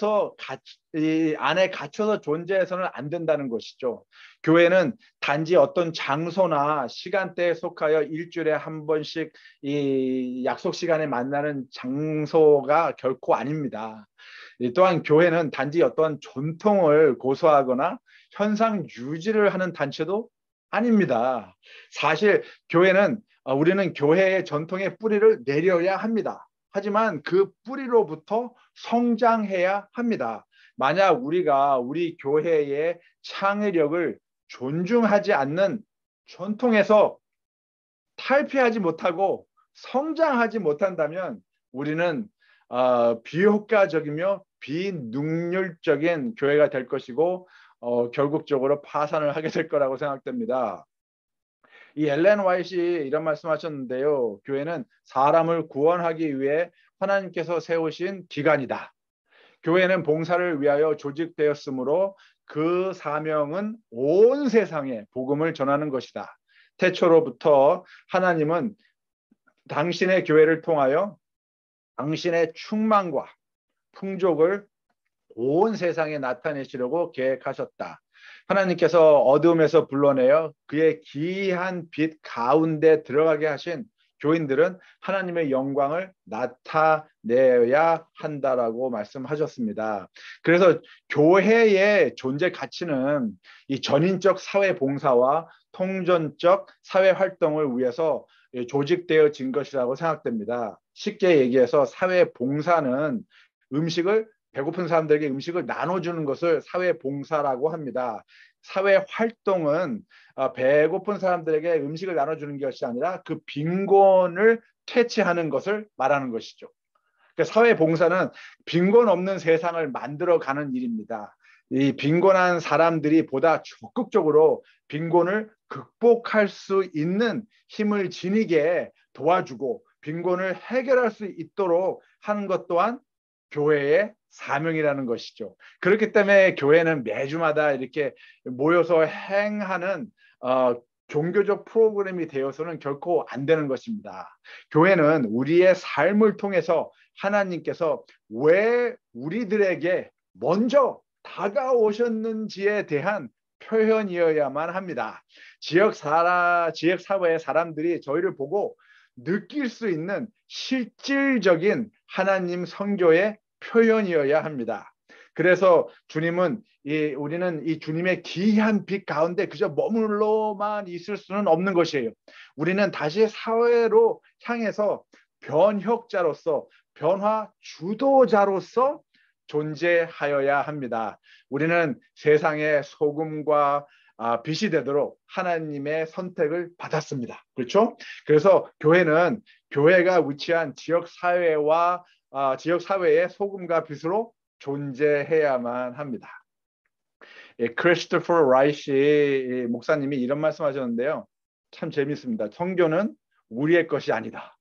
갇혀서 존재해서는 안 된다는 것이죠. 교회는 단지 어떤 장소나 시간대에 속하여 일주일에 한 번씩 이 약속 시간에 만나는 장소가 결코 아닙니다. 또한 교회는 단지 어떤 전통을 고수하거나 현상 유지를 하는 단체도 아닙니다. 사실 교회는 우리는 교회의 전통의 뿌리를 내려야 합니다. 하지만 그 뿌리로부터 성장해야 합니다. 만약 우리가 우리 교회의 창의력을 존중하지 않는 전통에서 탈피하지 못하고 성장하지 못한다면 우리는 비효과적이며 비능률적인 교회가 될 것이고 결국적으로 파산을 하게 될 거라고 생각됩니다. 이 엘렌 화이트이 이런 말씀하셨는데요. 교회는 사람을 구원하기 위해 하나님께서 세우신 기관이다. 교회는 봉사를 위하여 조직되었으므로 그 사명은 온 세상에 복음을 전하는 것이다. 태초로부터 하나님은 당신의 교회를 통하여 당신의 충만과 풍족을 온 세상에 나타내시려고 계획하셨다. 하나님께서 어두움에서 불러내어 그의 기이한 빛 가운데 들어가게 하신 교인들은 하나님의 영광을 나타내야 한다라고 말씀하셨습니다. 그래서 교회의 존재 가치는 이 전인적 사회 봉사와 통전적 사회 활동을 위해서 조직되어진 것이라고 생각됩니다. 쉽게 얘기해서 사회 봉사는 배고픈 사람들에게 음식을 나눠주는 것을 사회 봉사라고 합니다. 사회 활동은 배고픈 사람들에게 음식을 나눠주는 것이 아니라 그 빈곤을 퇴치하는 것을 말하는 것이죠. 그러니까 사회 봉사는 빈곤 없는 세상을 만들어가는 일입니다. 이 빈곤한 사람들이 보다 적극적으로 빈곤을 극복할 수 있는 힘을 지니게 도와주고 빈곤을 해결할 수 있도록 하는 것 또한 교회의 사명이라는 것이죠. 그렇기 때문에 교회는 매주마다 이렇게 모여서 행하는 종교적 프로그램이 되어서는 결코 안 되는 것입니다. 교회는 우리의 삶을 통해서 하나님께서 왜 우리들에게 먼저 다가오셨는지에 대한 표현이어야만 합니다. 지역 사회의 사람들이 저희를 보고 느낄 수 있는 실질적인 하나님 성교의 표현이어야 합니다. 그래서 주님은 우리는 이 주님의 기이한 빛 가운데 그저 머물러만 있을 수는 없는 것이에요. 우리는 다시 사회로 향해서 변혁자로서, 변화 주도자로서 존재하여야 합니다. 우리는 세상의 소금과 빛이 되도록 하나님의 선택을 받았습니다. 그렇죠? 그래서 교회가 위치한 지역 사회의 소금과 빛으로 존재해야만 합니다. 크리스토퍼 라이시 목사님이 이런 말씀하셨는데요. 참 재밌습니다. 성교는 우리의 것이 아니다.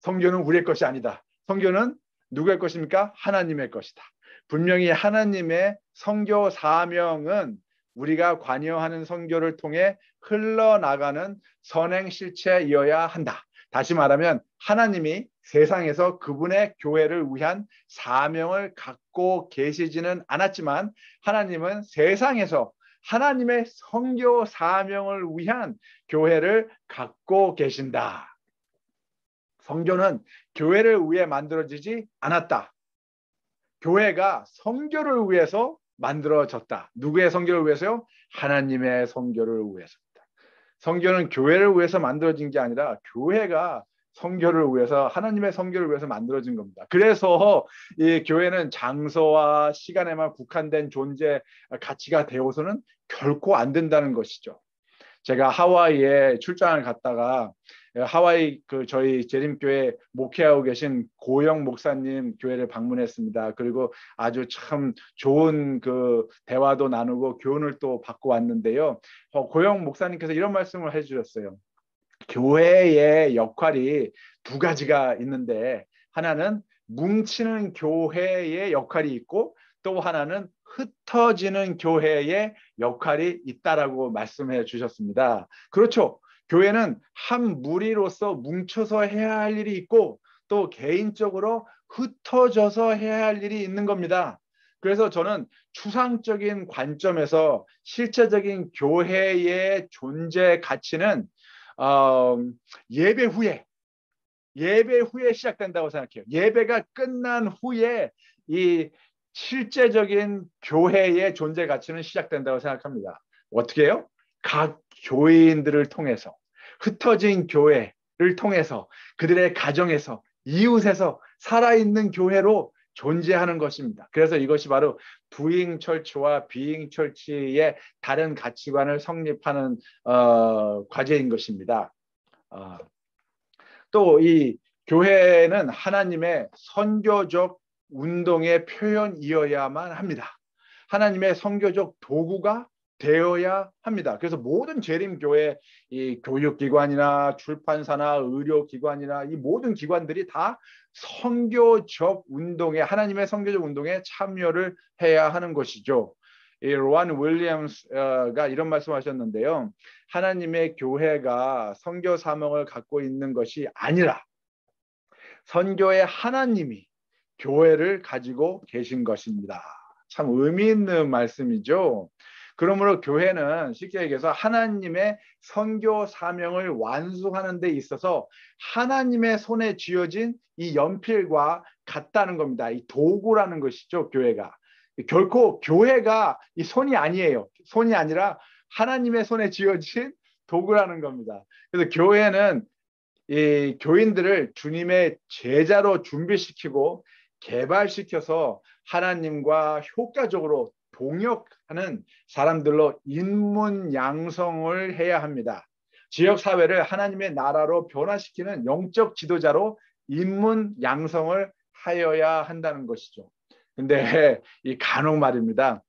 성교는 우리의 것이 아니다. 성교는 누구의 것입니까? 하나님의 것이다. 분명히 하나님의 성교 사명은 우리가 관여하는 성교를 통해 흘러나가는 선행 실체이어야 한다. 다시 말하면 하나님이 세상에서 그분의 교회를 위한 사명을 갖고 계시지는 않았지만 하나님은 세상에서 하나님의 성교 사명을 위한 교회를 갖고 계신다. 성교는 교회를 위해 만들어지지 않았다. 교회가 성교를 위해서 만들어졌다. 누구의 성교를 위해서요? 하나님의 성교를 위해서입니다. 성교는 교회를 위해서 만들어진 게 아니라 교회가 성교를 위해서, 하나님의 성교를 위해서 만들어진 겁니다. 그래서 이 교회는 장소와 시간에만 국한된 존재 가치가 되어서는 결코 안 된다는 것이죠. 제가 하와이에 출장을 갔다가 하와이 저희 재림교회 목회하고 계신 고영 목사님 교회를 방문했습니다. 그리고 아주 참 좋은 대화도 나누고 교훈을 또 받고 왔는데요. 고영 목사님께서 이런 말씀을 해주셨어요. 교회의 역할이 두 가지가 있는데 하나는 뭉치는 교회의 역할이 있고 또 하나는 흩어지는 교회의 역할이 있다라고 말씀해 주셨습니다. 그렇죠. 교회는 한 무리로서 뭉쳐서 해야 할 일이 있고 또 개인적으로 흩어져서 해야 할 일이 있는 겁니다. 그래서 저는 추상적인 관점에서 실체적인 교회의 존재 가치는 예배 후에 시작된다고 생각해요. 예배가 끝난 후에 이 실제적인 교회의 존재 가치는 시작된다고 생각합니다. 어떻게 해요? 각 교인들을 통해서, 흩어진 교회를 통해서, 그들의 가정에서, 이웃에서 살아있는 교회로 존재하는 것입니다. 그래서 이것이 바로 doing church와 being church의 다른 가치관을 성립하는 과제인 것입니다. 또 이 교회는 하나님의 선교적 운동의 표현이어야만 합니다. 하나님의 선교적 도구가 되어야 합니다. 그래서 모든 재림교회, 이 교육기관이나 출판사나 의료기관이나 이 모든 기관들이 다 선교적 운동에, 하나님의 선교적 운동에 참여를 해야 하는 것이죠. 이 로안 윌리엄스가 이런 말씀하셨는데요. 하나님의 교회가 선교 사명을 갖고 있는 것이 아니라 선교의 하나님이 교회를 가지고 계신 것입니다. 참 의미 있는 말씀이죠. 그러므로 교회는 쉽게 얘기해서 하나님의 선교 사명을 완수하는 데 있어서 하나님의 손에 쥐어진 이 연필과 같다는 겁니다. 이 도구라는 것이죠, 교회가. 결코 교회가 이 손이 아니에요. 손이 아니라 하나님의 손에 쥐어진 도구라는 겁니다. 그래서 교회는 이 교인들을 주님의 제자로 준비시키고 개발시켜서 하나님과 효과적으로 동역하는 사람들로 인문 양성을 해야 합니다. 지역사회를 하나님의 나라로 변화시키는 영적 지도자로 인문 양성을 하여야 한다는 것이죠. 근데 이 간혹 말입니다.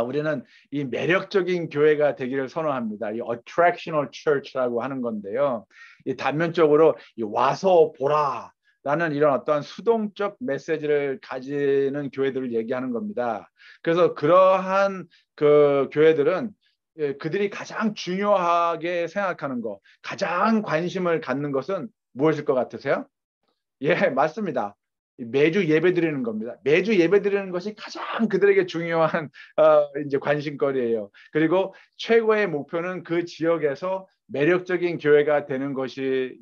우리는 이 매력적인 교회가 되기를 선호합니다. 이 attractional church라고 하는 건데요. 이 단면적으로 이 와서 보라 라는 이런 어떠한 수동적 메시지를 가지는 교회들을 얘기하는 겁니다. 그래서 그러한 교회들은 그들이 가장 중요하게 생각하는 것, 가장 관심을 갖는 것은 무엇일 것 같으세요? 예, 맞습니다. 매주 예배 드리는 겁니다. 매주 예배 드리는 것이 가장 그들에게 중요한 이제 관심거리예요. 그리고 최고의 목표는 그 지역에서 매력적인 교회가 되는 것이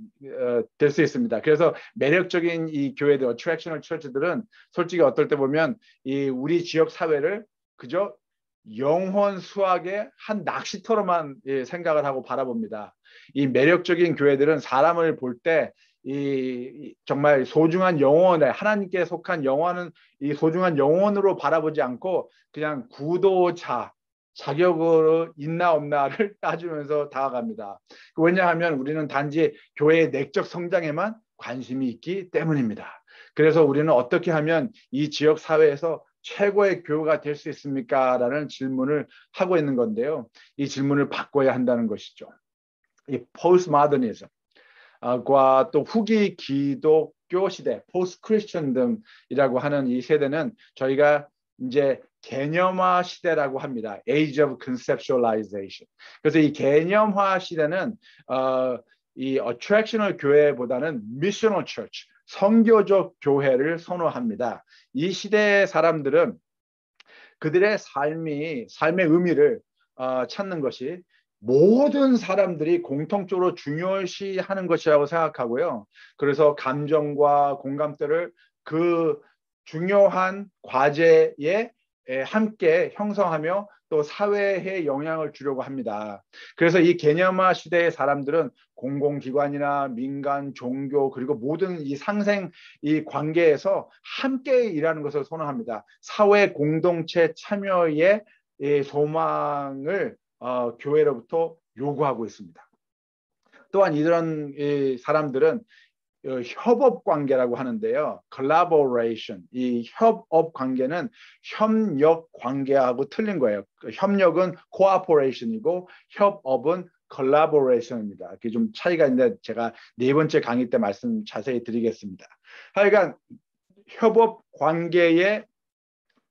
될 수 있습니다. 그래서 매력적인 이 교회들, attractional church들은 솔직히 어떨 때 보면 이 우리 지역 사회를 그저 영혼 수학의 한 낚시터로만 생각을 하고 바라봅니다. 이 매력적인 교회들은 사람을 볼 때 이 정말 소중한 영혼에 하나님께 속한 영혼은 이 소중한 영혼으로 바라보지 않고 그냥 구도자 자격으로 있나 없나를 따지면서 다가갑니다. 왜냐하면 우리는 단지 교회의 내적 성장에만 관심이 있기 때문입니다. 그래서 우리는 어떻게 하면 이 지역 사회에서 최고의 교회가 될 수 있습니까? 라는 질문을 하고 있는 건데요. 이 질문을 바꿔야 한다는 것이죠. 이 포스트모더니즘 과 또 후기 기독교 시대, 포스트 크리스천즘이라고 하는 이 세대는 저희가 이제 개념화 시대라고 합니다. Age of Conceptualization. 그래서 이 개념화 시대는 이 attractional 교회보다는 missional church, 선교적 교회를 선호합니다. 이 시대의 사람들은 그들의 삶의 의미를 찾는 것이 모든 사람들이 공통적으로 중요시하는 것이라고 생각하고요. 그래서 감정과 공감대를 그 중요한 과제에 함께 형성하며 또 사회에 영향을 주려고 합니다. 그래서 이 개념화 시대의 사람들은 공공기관이나 민간, 종교 그리고 모든 이 상생 이 관계에서 함께 일하는 것을 선호합니다. 사회 공동체 참여의 소망을 교회로부터 요구하고 있습니다. 또한 이런 사람들은 협업 관계라고 하는데요. collaboration, 이 협업 관계는 협력 관계하고 틀린 거예요. 협력은 cooperation이고 협업은 collaboration입니다. 이게 좀 차이가 있는데 제가 네 번째 강의 때 말씀 자세히 드리겠습니다. 하여간 협업 관계의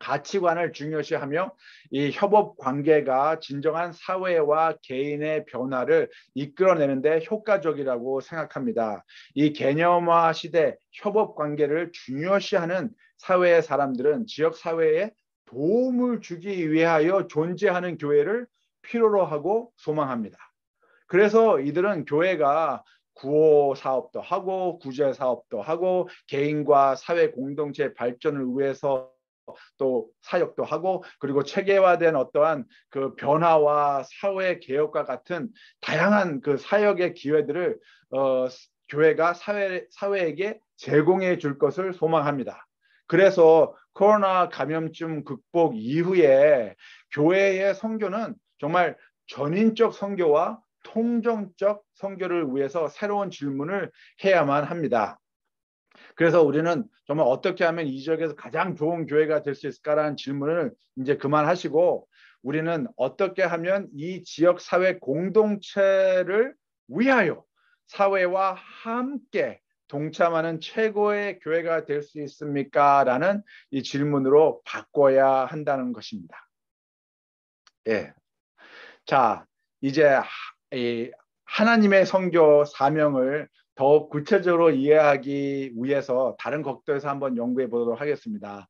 가치관을 중요시하며 이 협업 관계가 진정한 사회와 개인의 변화를 이끌어내는데 효과적이라고 생각합니다. 이 개념화 시대 협업 관계를 중요시하는 사회의 사람들은 지역 사회에 도움을 주기 위하여 존재하는 교회를 필요로 하고 소망합니다. 그래서 이들은 교회가 구호 사업도 하고 구제 사업도 하고 개인과 사회 공동체 발전을 위해서 또 사역도 하고 그리고 체계화된 어떠한 그 변화와 사회 개혁과 같은 다양한 그 사역의 기회들을 교회가 사회에게 제공해 줄 것을 소망합니다. 그래서 코로나 감염증 극복 이후에 교회의 선교는 정말 전인적 선교와 통정적 선교를 위해서 새로운 질문을 해야만 합니다. 그래서 우리는 정말 어떻게 하면 이 지역에서 가장 좋은 교회가 될 수 있을까라는 질문을 이제 그만하시고 우리는 어떻게 하면 이 지역 사회 공동체를 위하여 사회와 함께 동참하는 최고의 교회가 될 수 있습니까? 라는 이 질문으로 바꿔야 한다는 것입니다. 예. 자, 이제 이 하나님의 선교 사명을 더 구체적으로 이해하기 위해서 다른 것들에서 한번 연구해 보도록 하겠습니다.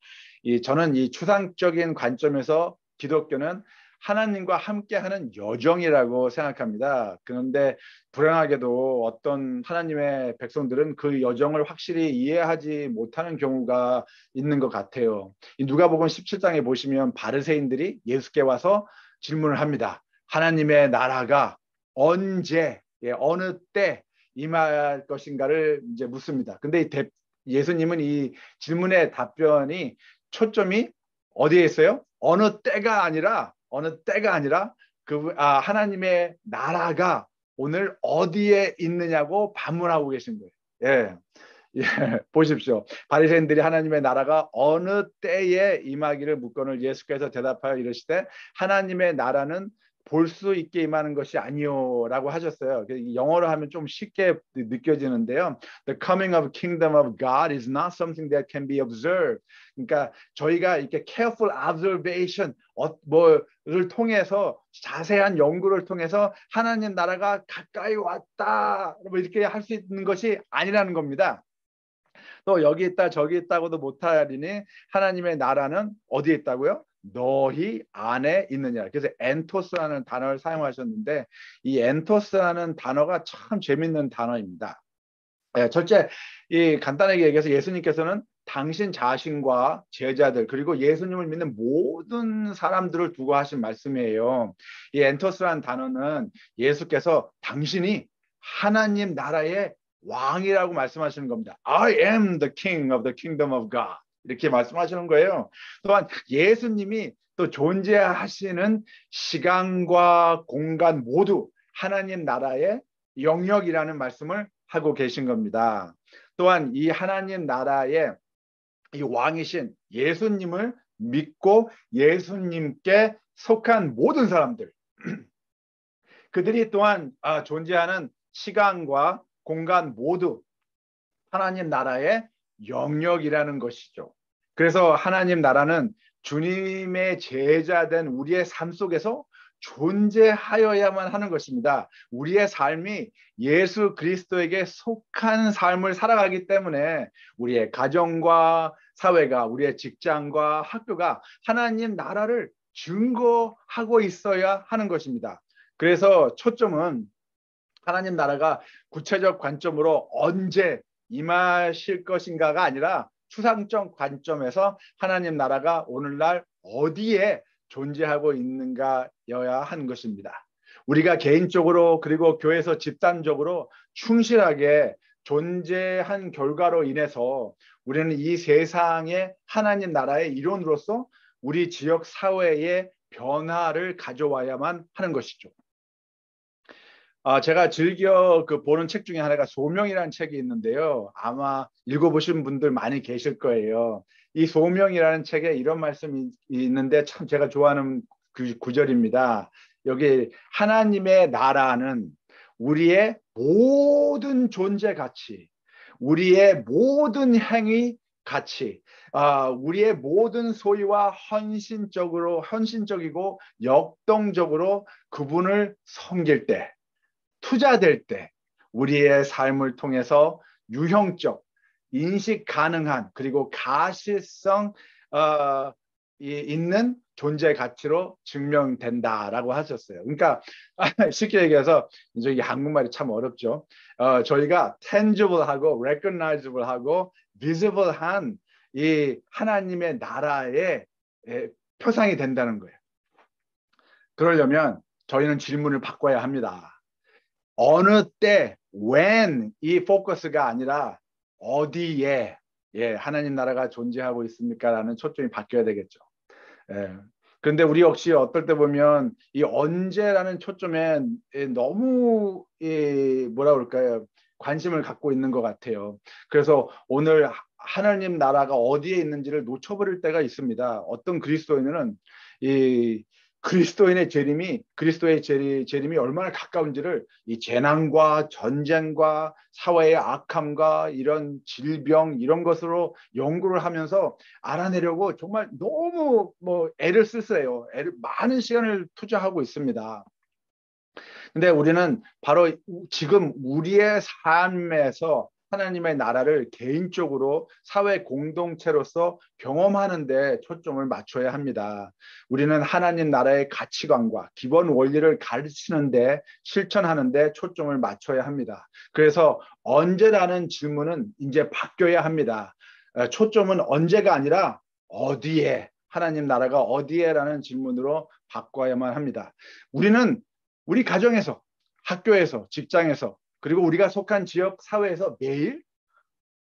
저는 이 추상적인 관점에서 기독교는 하나님과 함께하는 여정이라고 생각합니다. 그런데 불행하게도 어떤 하나님의 백성들은 그 여정을 확실히 이해하지 못하는 경우가 있는 것 같아요. 누가복음 17장에 보시면 바리새인들이 예수께 와서 질문을 합니다. 하나님의 나라가 언제, 어느 때 임할 것인가를 이제 묻습니다. 근데 예수님은 이 질문의 답변이 초점이 어디에 있어요? 어느 때가 아니라 하나님의 나라가 오늘 어디에 있느냐고 반문하고 계신 거예요. 예, 보십시오. 바리새인들이 하나님의 나라가 어느 때에 임하기를 묻거늘 예수께서 대답하여 이르시되 하나님의 나라는 볼 수 있게 임하는 것이 아니요라고 하셨어요. 영어로 하면 좀 쉽게 느껴지는데요. The coming of kingdom of God is not something that can be observed. 그러니까 저희가 이렇게 careful observation 뭐를 통해서 자세한 연구를 통해서 하나님 나라가 가까이 왔다 뭐 이렇게 할 수 있는 것이 아니라는 겁니다. 또 여기 있다 저기 있다고도 못하리니 하나님의 나라는 어디에 있다고요? 너희 안에 있느냐. 그래서 엔토스라는 단어를 사용하셨는데 이 엔토스라는 단어가 참 재밌는 단어입니다. 첫째, 이 간단하게 얘기해서 예수님께서는 당신 자신과 제자들 그리고 예수님을 믿는 모든 사람들을 두고 하신 말씀이에요. 이 엔토스라는 단어는 예수께서 당신이 하나님 나라의 왕이라고 말씀하시는 겁니다. I am the king of the kingdom of God. 이렇게 말씀하시는 거예요. 또한 예수님이 또 존재하시는 시간과 공간 모두 하나님 나라의 영역이라는 말씀을 하고 계신 겁니다. 또한 이 하나님 나라의 이 왕이신 예수님을 믿고 예수님께 속한 모든 사람들 그들이 또한 존재하는 시간과 공간 모두 하나님 나라의 영역이라는 것이죠. 그래서 하나님 나라는 주님의 제자된 우리의 삶 속에서 존재하여야만 하는 것입니다. 우리의 삶이 예수 그리스도에게 속한 삶을 살아가기 때문에 우리의 가정과 사회가 우리의 직장과 학교가 하나님 나라를 증거하고 있어야 하는 것입니다. 그래서 초점은 하나님 나라가 구체적 관점으로 언제 임하실 것인가가 아니라 추상적 관점에서 하나님 나라가 오늘날 어디에 존재하고 있는가여야 하는 것입니다. 우리가 개인적으로 그리고 교회에서 집단적으로 충실하게 존재한 결과로 인해서 우리는 이 세상의 하나님 나라의 일원으로서 우리 지역 사회의 변화를 가져와야만 하는 것이죠. 제가 즐겨 보는 책 중에 하나가 소명이라는 책이 있는데요. 아마 읽어보신 분들 많이 계실 거예요. 이 소명이라는 책에 이런 말씀이 있는데 참 제가 좋아하는 그 구절입니다. 여기 하나님의 나라는 우리의 모든 존재 가치, 우리의 모든 행위 가치, 우리의 모든 소유와 헌신적이고 역동적으로 그분을 섬길 때, 투자될 때 우리의 삶을 통해서 유형적, 인식 가능한 그리고 가시성 있는 존재 가치로 증명된다라고 하셨어요. 그러니까 쉽게 얘기해서 이제 이 한국말이 참 어렵죠. 저희가 tangible하고 recognizable하고 visible한 이 하나님의 나라의 표상이 된다는 거예요. 그러려면 저희는 질문을 바꿔야 합니다. 어느 때, when 이 포커스가 아니라 어디에 하나님 나라가 존재하고 있습니까? 라는 초점이 바뀌어야 되겠죠. 그런데 우리 역시 어떨 때 보면 이 언제라는 초점에 너무 뭐라 그럴까요? 관심을 갖고 있는 것 같아요. 그래서 오늘 하나님 나라가 어디에 있는지를 놓쳐버릴 때가 있습니다. 어떤 그리스도인은 이 그리스도의 재림이 얼마나 가까운지를 이 재난과 전쟁과 사회의 악함과 이런 질병 이런 것으로 연구를 하면서 알아내려고 정말 너무 애를 쓰세요. 많은 시간을 투자하고 있습니다. 근데 우리는 바로 지금 우리의 삶에서 하나님의 나라를 개인적으로 사회 공동체로서 경험하는 데 초점을 맞춰야 합니다. 우리는 하나님 나라의 가치관과 기본 원리를 가르치는 데 실천하는 데 초점을 맞춰야 합니다. 그래서 언제라는 질문은 이제 바뀌어야 합니다. 초점은 언제가 아니라 어디에, 하나님 나라가 어디에라는 질문으로 바꿔야만 합니다. 우리는 우리 가정에서, 학교에서, 직장에서 그리고 우리가 속한 지역 사회에서 매일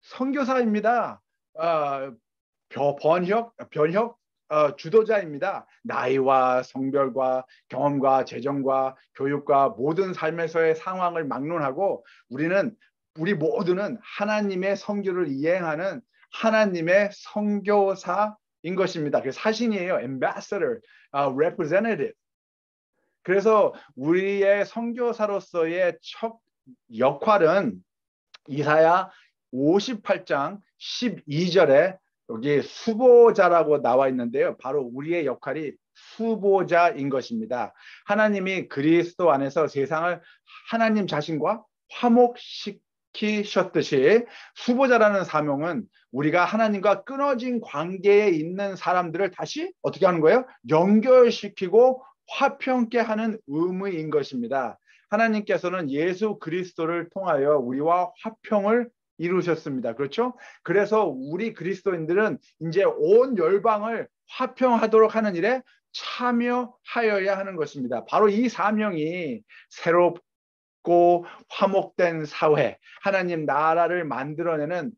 선교사입니다. 변혁 주도자입니다. 나이와 성별과 경험과 재정과 교육과 모든 삶에서의 상황을 막론하고 우리 모두는 하나님의 선교를 이행하는 하나님의 선교사인 것입니다. 그 사신이에요. ambassador, representative. 그래서 우리의 선교사로서의 첫 역할은 이사야 58장 12절에 여기 수보자라고 나와 있는데요. 바로 우리의 역할이 수보자인 것입니다. 하나님이 그리스도 안에서 세상을 하나님 자신과 화목시켜 시키셨듯이 수보자라는 사명은 우리가 하나님과 끊어진 관계에 있는 사람들을 다시 어떻게 하는 거예요? 연결시키고 화평케 하는 의무인 것입니다. 하나님께서는 예수 그리스도를 통하여 우리와 화평을 이루셨습니다. 그렇죠? 그래서 우리 그리스도인들은 이제 온 열방을 화평하도록 하는 일에 참여하여야 하는 것입니다. 바로 이 사명이 새롭고 화목된 사회, 하나님 나라를 만들어내는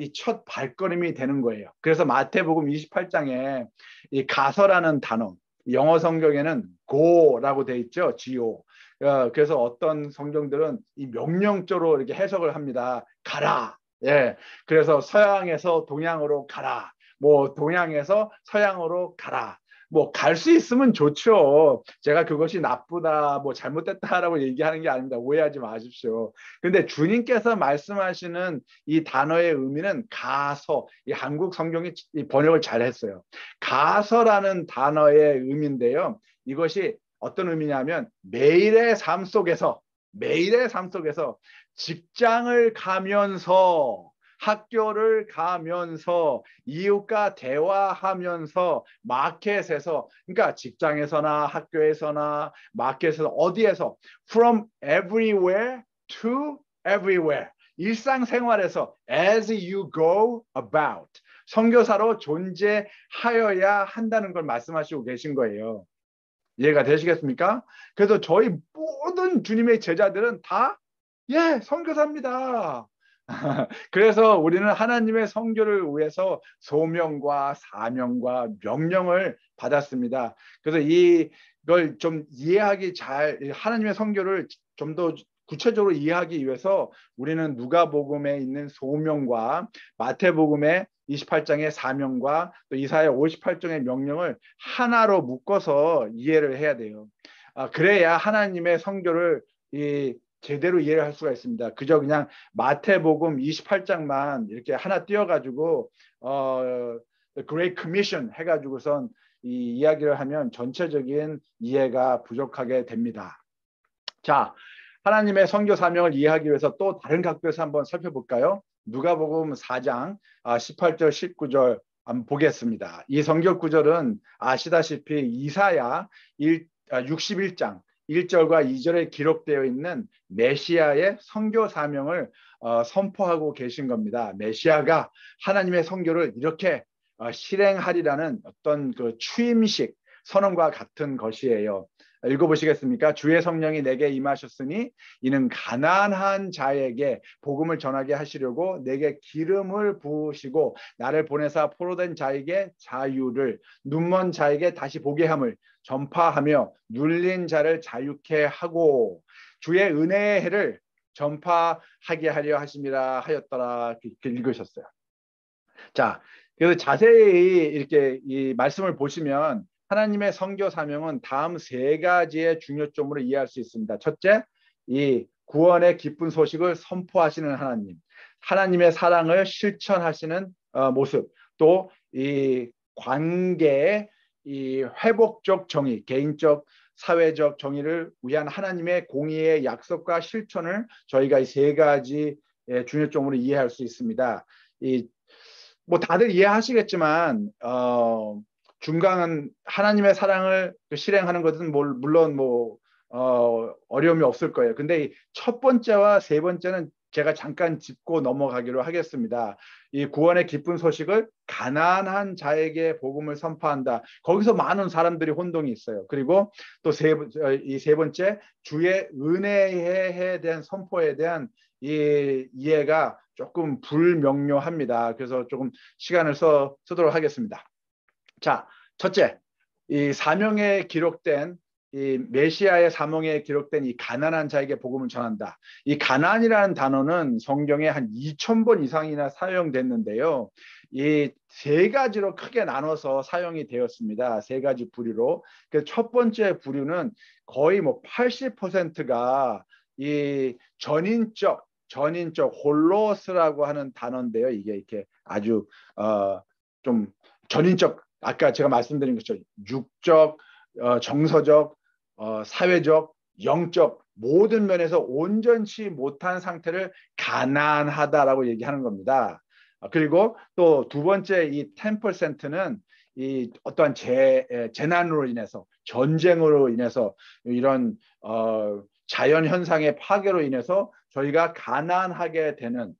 이 첫 발걸음이 되는 거예요. 그래서 마태복음 28장에 이 가서라는 단어, 영어 성경에는 go라고 돼 있죠. go. 그래서 어떤 성경들은 이 명령조로 이렇게 해석을 합니다. 가라. 예. 그래서 서양에서 동양으로 가라. 뭐 동양에서 서양으로 가라. 뭐 갈 수 있으면 좋죠. 제가 그것이 나쁘다, 뭐 잘못됐다라고 얘기하는 게 아닙니다. 오해하지 마십시오. 근데 주님께서 말씀하시는 이 단어의 의미는 가서, 이 한국 성경이 번역을 잘 했어요. 가서라는 단어의 의미인데요. 이것이 어떤 의미냐면 매일의 삶 속에서 직장을 가면서, 학교를 가면서, 이웃과 대화하면서, 마켓에서, 그러니까 직장에서나 학교에서나 마켓에서, 어디에서, from everywhere to everywhere, 일상생활에서 as you go about, 선교사로 존재하여야 한다는 걸 말씀하시고 계신 거예요. 이해가 되시겠습니까? 그래서 저희 모든 주님의 제자들은 다 선교사입니다. 그래서 우리는 하나님의 선교를 위해서 소명과 사명과 명령을 받았습니다. 그래서 이걸 좀 이해하기 하나님의 선교를 좀 더 구체적으로 이해하기 위해서 우리는 누가복음에 있는 소명과 마태복음의 28장의 사명과 또 이사야 58장의 명령을 하나로 묶어서 이해를 해야 돼요. 그래야 하나님의 선교를 제대로 이해를 할 수가 있습니다. 그저 그냥 마태복음 28장만 이렇게 하나 띄워가지고 Great Commission 해가지고선 이 이야기를 하면 전체적인 이해가 부족하게 됩니다. 자, 하나님의 선교 사명을 이해하기 위해서 또 다른 각도에서 한번 살펴볼까요? 누가복음 4장 18절 19절 한번 보겠습니다. 이 성경 구절은 아시다시피 이사야 61장 1절과 2절에 기록되어 있는 메시아의 선교 사명을 선포하고 계신 겁니다. 메시아가 하나님의 선교를 이렇게 실행하리라는 어떤 그 취임식 선언과 같은 것이에요. 읽어보시겠습니까? 주의 성령이 내게 임하셨으니 이는 가난한 자에게 복음을 전하게 하시려고 내게 기름을 부으시고 나를 보내사 포로된 자에게 자유를, 눈먼 자에게 다시 보게 함을 전파하며 눌린 자를 자유케 하고 주의 은혜의 해를 전파하게 하려 하심이라 하였더라. 이렇게 읽으셨어요. 자, 그래서 자세히 이렇게 이 말씀을 보시면 하나님의 선교 사명은 다음 세 가지의 중요점으로 이해할 수 있습니다. 첫째, 이 구원의 기쁜 소식을 선포하시는 하나님, 하나님의 사랑을 실천하시는 모습, 또 이 관계의 이 회복적 정의, 개인적 사회적 정의를 위한 하나님의 공의의 약속과 실천을 저희가 이 세 가지의 중요점으로 이해할 수 있습니다. 뭐 다들 이해하시겠지만 중간은 하나님의 사랑을 실행하는 것은 물론 어려움이 없을 거예요. 근데 첫 번째와 세 번째는 제가 잠깐 짚고 넘어가기로 하겠습니다. 이 구원의 기쁜 소식을 가난한 자에게 복음을 선포한다. 거기서 많은 사람들이 혼동이 있어요. 그리고 또 이 세 번째, 주의 은혜에 대한 선포에 대한 이 이해가 조금 불명료합니다. 그래서 조금 시간을 쓰도록 하겠습니다. 자, 첫째, 이 사명에 기록된 이 메시아의 사명에 기록된 이 가난한 자에게 복음을 전한다. 이 가난이라는 단어는 성경에 한 2000번 이상이나 사용됐는데요. 이 세 가지로 크게 나눠서 사용이 되었습니다. 세 가지 부류로. 그 첫 번째 부류는 거의 80%가 이 전인적 홀로스라고 하는 단어인데요. 이게 이렇게 아주 좀 전인적, 아까 제가 말씀드린 것처럼 육적, 정서적, 사회적, 영적 모든 면에서 온전치 못한 상태를 가난하다라고 얘기하는 겁니다. 그리고 또 두 번째 이 10%는 이 어떠한 재난으로 인해서, 전쟁으로 인해서, 이런 자연 현상의 파괴로 인해서 저희가 가난하게 되는,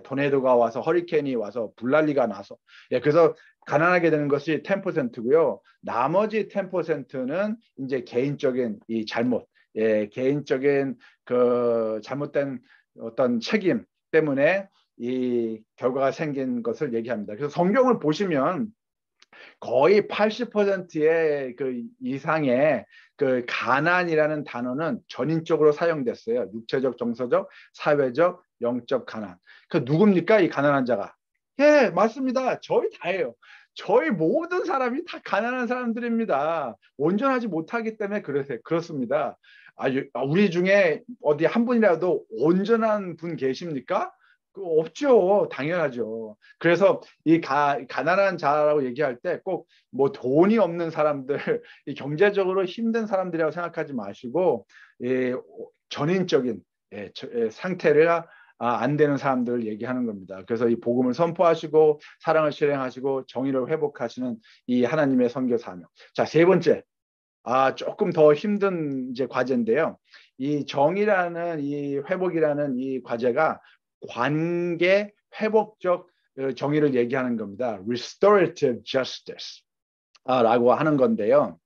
토네이도가 와서, 허리케인이 와서, 불난리가 나서, 그래서 가난하게 되는 것이 10%고요. 나머지 10%는 이제 개인적인 이 잘못, 개인적인 그 잘못된 어떤 책임 때문에 이 결과가 생긴 것을 얘기합니다. 그래서 성경을 보시면 거의 80%의 그 이상의 그 가난이라는 단어는 전인적으로 사용됐어요. 육체적, 정서적, 사회적, 영적 가난. 그 누굽니까? 이 가난한 자가. 예, 맞습니다. 저희 다예요. 저희 모든 사람이 다 가난한 사람들입니다. 온전하지 못하기 때문에 그렇습니다. 우리 중에 어디 한 분이라도 온전한 분 계십니까? 없죠. 당연하죠. 그래서 이 가난한 자라고 얘기할 때 꼭 뭐 돈이 없는 사람들, 이 경제적으로 힘든 사람들이라고 생각하지 마시고, 전인적인 상태를 안 되는 사람들을 얘기하는 겁니다. 그래서 이 복음을 선포하시고 사랑을 실행하시고 정의를 회복하시는 이 하나님의 선교 사명. 자, 세 번째. 조금 더 힘든 이제 과제인데요. 이 정의라는 이 회복이라는 이 과제가 관계 회복적 정의를 얘기하는 겁니다. Restorative Justice 라고 하는 건데요.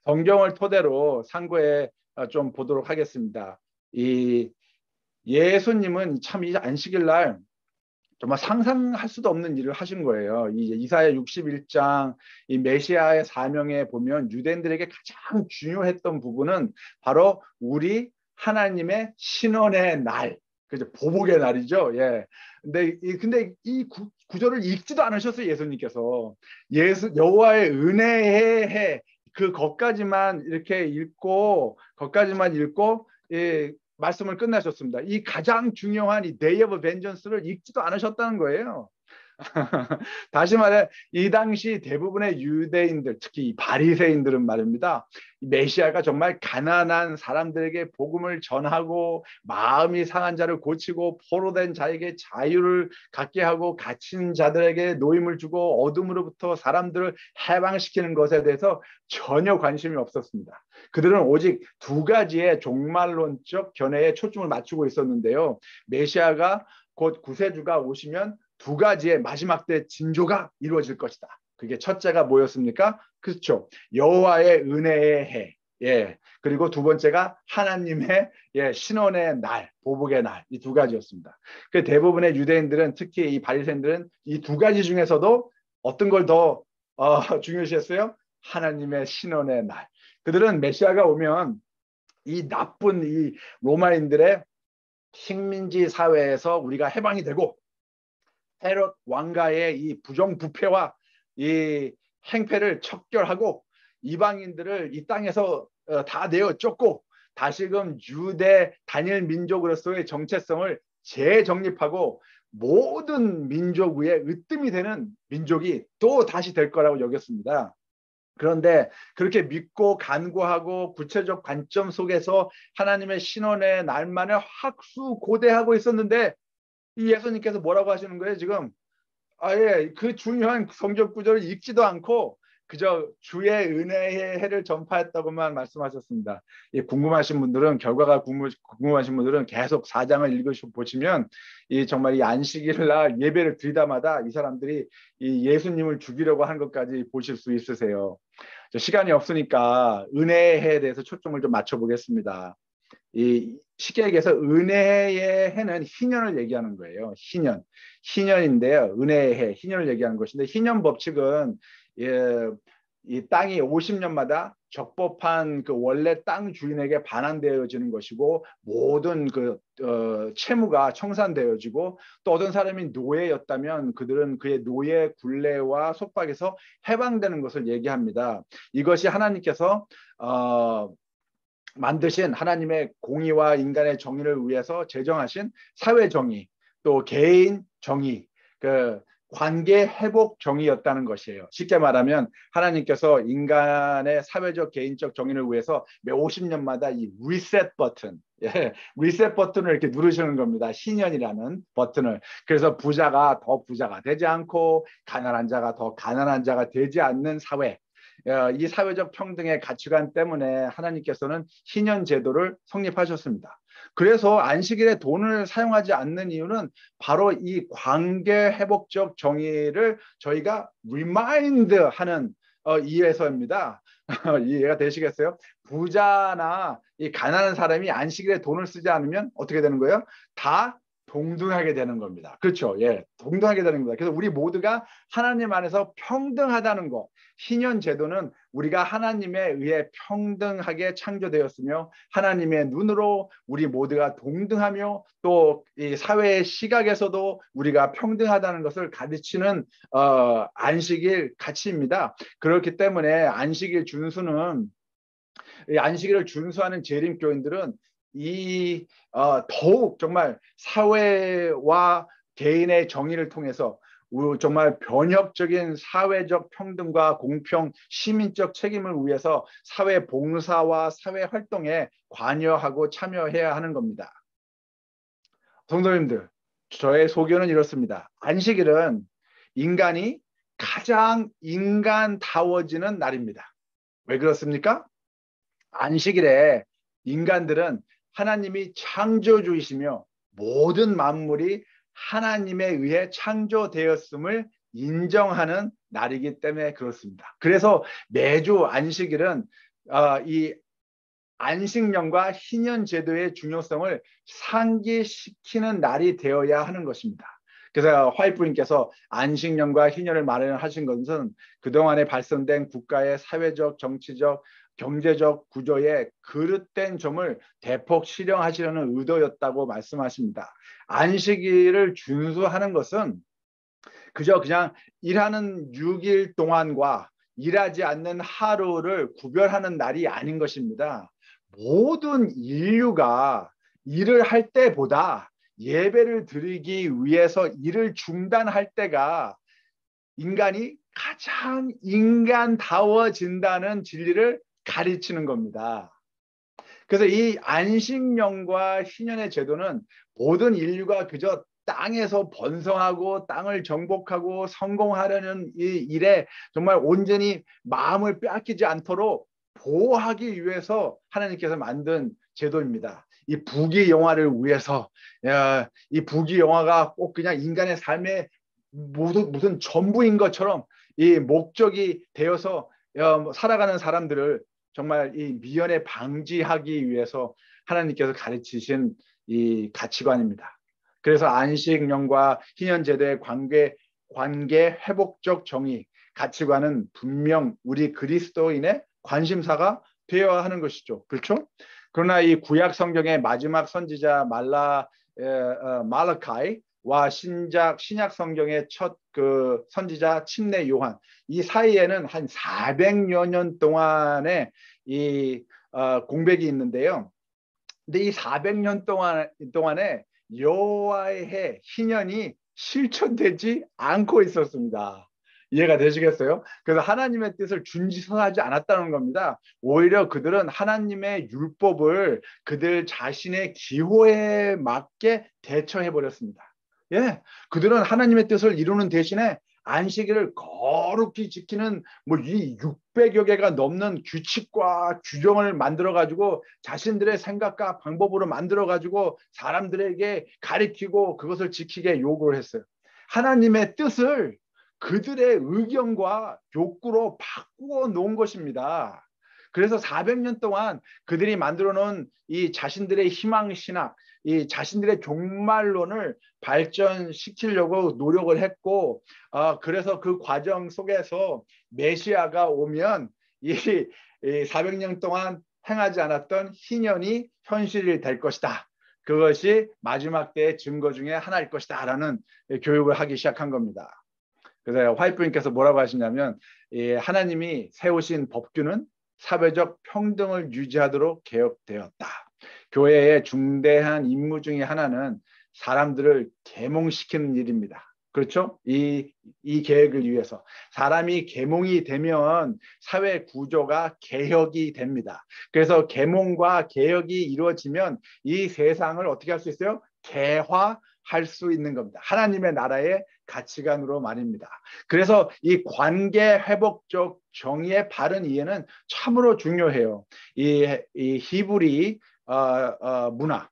성경을 토대로 상고에 좀 보도록 하겠습니다. 이 예수님은 참 이 안식일 날 정말 상상할 수도 없는 일을 하신 거예요. 이 이사야 61장 이 메시아의 사명에 보면 유대인들에게 가장 중요했던 부분은 바로 우리 하나님의 신원의 날, 그죠? 보복의 날이죠. 근데 이 구절을 읽지도 않으셨어요, 예수님께서. 여호와의 은혜의 해, 그것까지만 이렇게 읽고, 말씀을 끝나셨습니다. 이 가장 중요한 이 Day of Vengeance를 읽지도 않으셨다는 거예요. 다시 말해 이 당시 대부분의 유대인들, 특히 이 바리새인들은 말입니다. 메시아가 정말 가난한 사람들에게 복음을 전하고 마음이 상한 자를 고치고 포로된 자에게 자유를 갖게 하고 갇힌 자들에게 노임을 주고 어둠으로부터 사람들을 해방시키는 것에 대해서 전혀 관심이 없었습니다. 그들은 오직 두 가지의 종말론적 견해에 초점을 맞추고 있었는데요. 메시아가 곧 구세주가 오시면 두 가지의 마지막 때 징조가 이루어질 것이다. 그게 첫째가 뭐였습니까? 그렇죠. 여호와의 은혜의 해. 그리고 두 번째가 하나님의 신원의 날, 보복의 날. 이 두 가지였습니다. 그 대부분의 유대인들은, 특히 이 바리새인들은 이 두 가지 중에서도 어떤 걸 더 중요시했어요? 하나님의 신원의 날. 그들은 메시아가 오면 이 나쁜 이 로마인들의 식민지 사회에서 우리가 해방이 되고 헤롯 왕가의 이 부정부패와 이 행패를 척결하고 이방인들을 이 땅에서 다 내어 쫓고 다시금 유대 단일 민족으로서의 정체성을 재정립하고 모든 민족 위에 으뜸이 되는 민족이 또 다시 될 거라고 여겼습니다. 그런데 그렇게 믿고 간구하고 구체적 관점 속에서 하나님의 신원의 날만을 학수고대하고 있었는데 이 예수님께서 뭐라고 하시는 거예요 지금? 그 중요한 성경 구절을 읽지도 않고 그저 주의 은혜의 해를 전파했다고만 말씀하셨습니다. 궁금하신 분들은, 결과가 궁금하신 분들은 계속 4장을 읽으시면 이 정말 이 안식일 날 예배를 드리다마다 이 사람들이 이 예수님을 죽이려고 한 것까지 보실 수 있으세요. 시간이 없으니까 은혜의 해에 대해서 초점을 좀 맞춰보겠습니다. 이 쉽게 얘기해서 은혜의 해는 희년을 얘기하는 거예요. 희년인데요. 은혜의 해, 희년을 얘기하는 것인데, 희년 법칙은 이 땅이 50년마다 적법한 그 원래 땅 주인에게 반환되어지는 것이고, 모든 그 채무가 청산되어지고, 또 어떤 사람이 노예였다면 그들은 그의 노예 굴레와 속박에서 해방되는 것을 얘기합니다. 이것이 하나님께서 만드신 하나님의 공의와 인간의 정의를 위해서 제정하신 사회 정의, 또 개인 정의, 그 관계 회복 정의였다는 것이에요. 쉽게 말하면 하나님께서 인간의 사회적 개인적 정의를 위해서 매 50년마다 이 리셋 버튼, 예, 리셋 버튼을 이렇게 누르시는 겁니다. 희년이라는 버튼을. 그래서 부자가 더 부자가 되지 않고 가난한 자가 더 가난한 자가 되지 않는 사회. 이 사회적 평등의 가치관 때문에 하나님께서는 희년 제도를 성립하셨습니다. 그래서 안식일에 돈을 사용하지 않는 이유는 바로 이 관계 회복적 정의를 저희가 리마인드 하는 이해서입니다. 이해가 되시겠어요? 부자나 이 가난한 사람이 안식일에 돈을 쓰지 않으면 어떻게 되는 거예요? 다 동등하게 되는 겁니다. 그렇죠? 예, 동등하게 되는 겁니다. 그래서 우리 모두가 하나님 안에서 평등하다는 거. 희년 제도는 우리가 하나님에 의해 평등하게 창조되었으며 하나님의 눈으로 우리 모두가 동등하며 또 이 사회의 시각에서도 우리가 평등하다는 것을 가르치는 안식일 가치입니다. 그렇기 때문에 안식일 준수는 이 안식일을 준수하는 재림교인들은 더욱 정말 사회와 개인의 정의를 통해서 정말 변혁적인 사회적 평등과 공평, 시민적 책임을 위해서 사회 봉사와 사회 활동에 관여하고 참여해야 하는 겁니다. 성도님들, 저의 소견은 이렇습니다. 안식일은 인간이 가장 인간다워지는 날입니다. 왜 그렇습니까? 안식일에 인간들은 하나님이 창조주이시며 모든 만물이 하나님에 의해 창조되었음을 인정하는 날이기 때문에 그렇습니다. 그래서 매주 안식일은 이 안식년과 희년 제도의 중요성을 상기시키는 날이 되어야 하는 것입니다. 그래서 화이트님께서 안식년과 희년을 마련하신 것은 그동안에 발생된 국가의 사회적, 정치적, 경제적 구조의 그릇된 점을 대폭 실현하시려는 의도였다고 말씀하십니다. 안식일을 준수하는 것은 그냥 일하는 6일 동안과 일하지 않는 하루를 구별하는 날이 아닌 것입니다. 모든 인류가 일을 할 때보다 예배를 드리기 위해서 일을 중단할 때가 인간이 가장 인간다워진다는 진리를 가르치는 겁니다. 그래서 이 안식년과 희년의 제도는 모든 인류가 그저 땅에서 번성하고 땅을 정복하고 성공하려는 이 일에 정말 온전히 마음을 빼앗기지 않도록 보호하기 위해서 하나님께서 만든 제도입니다. 이 부귀영화를 위해서 이 부귀영화가 꼭 그냥 인간의 삶의 무슨 전부인 것처럼 이 목적이 되어서 살아가는 사람들을 정말 이 미연에 방지하기 위해서 하나님께서 가르치신 이 가치관입니다. 그래서 안식년과 희년제도의 관계 회복적 정의, 가치관은 분명 우리 그리스도인의 관심사가 되어야 하는 것이죠. 그렇죠? 그러나 이 구약 성경의 마지막 선지자 말라카이와 신약 성경의 첫 그 선지자 침례 요한, 이 사이에는 한 400여 년 동안의 이 공백이 있는데요. 근데 이 400년 동안에 여호와의 해 희년이 실천되지 않고 있었습니다. 이해가 되시겠어요? 그래서 하나님의 뜻을 준지하지 않았다는 겁니다. 오히려 그들은 하나님의 율법을 그들 자신의 기호에 맞게 대처해 버렸습니다. 예, 그들은 하나님의 뜻을 이루는 대신에 안식일을 거룩히 지키는 이 600여 개가 넘는 규칙과 규정을 만들어 가지고 자신들의 생각과 방법으로 만들어 가지고 사람들에게 가르치고 그것을 지키게 요구를 했어요. 하나님의 뜻을 그들의 의견과 욕구로 바꾸어 놓은 것입니다. 그래서 400년 동안 그들이 만들어 놓은 이 자신들의 희망신학, 이 자신들의 종말론을 발전시키려고 노력을 했고, 그래서 그 과정 속에서 메시아가 오면 이 400년 동안 행하지 않았던 희년이 현실이 될 것이다. 그것이 마지막 때의 증거 중에 하나일 것이다 라는 교육을 하기 시작한 겁니다. 그래서 화이트님께서 뭐라고 하시냐면 하나님이 세우신 법규는 사회적 평등을 유지하도록 개혁되었다. 교회의 중대한 임무 중에 하나는 사람들을 계몽시키는 일입니다. 그렇죠? 이 계획을 위해서 사람이 계몽이 되면 사회 구조가 개혁이 됩니다. 그래서 계몽과 개혁이 이루어지면 이 세상을 어떻게 할 수 있어요? 개화할 수 있는 겁니다. 하나님의 나라의 가치관으로 말입니다. 그래서 이 관계 회복적 정의의 바른 이해는 참으로 중요해요. 이 히브리 문화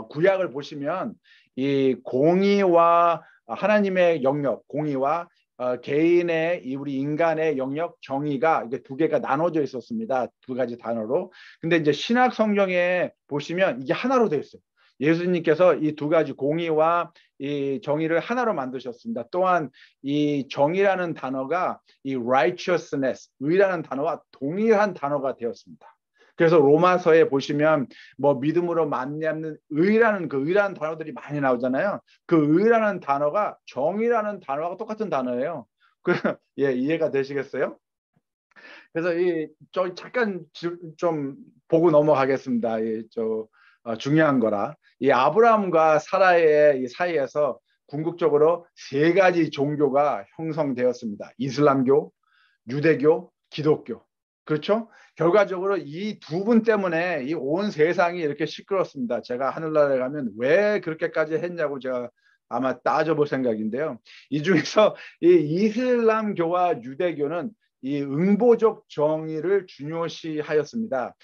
구약을 보시면 이 공의와 하나님의 영역, 공의와 개인의 우리 인간의 영역, 정의가 이게 두 개가 나눠져 있었습니다. 두 가지 단어로. 근데 이제 신약 성경에 보시면 이게 하나로 되어 있어요. 예수님께서 이 두 가지 공의와 이 정의를 하나로 만드셨습니다. 또한 이 정의라는 단어가 이 righteousness, 의라는 단어와 동일한 단어가 되었습니다. 그래서 로마서에 보시면 뭐 믿음으로 말미암는 의라는 그 의라는 단어들이 많이 나오잖아요. 그 의라는 단어가 정의라는 단어가 똑같은 단어예요. 예, 이해가 되시겠어요? 그래서 저 잠깐 좀 보고 넘어가겠습니다. 중요한 거라. 이 아브라함과 사라의 이 사이에서 궁극적으로 세 가지 종교가 형성되었습니다. 이슬람교, 유대교, 기독교. 그렇죠? 결과적으로 이 두 분 때문에 이 온 세상이 이렇게 시끄럽습니다. 제가 하늘나라에 가면 왜 그렇게까지 했냐고 제가 아마 따져볼 생각인데요. 이 중에서 이 이슬람교와 유대교는 이 응보적 정의를 중요시하였습니다.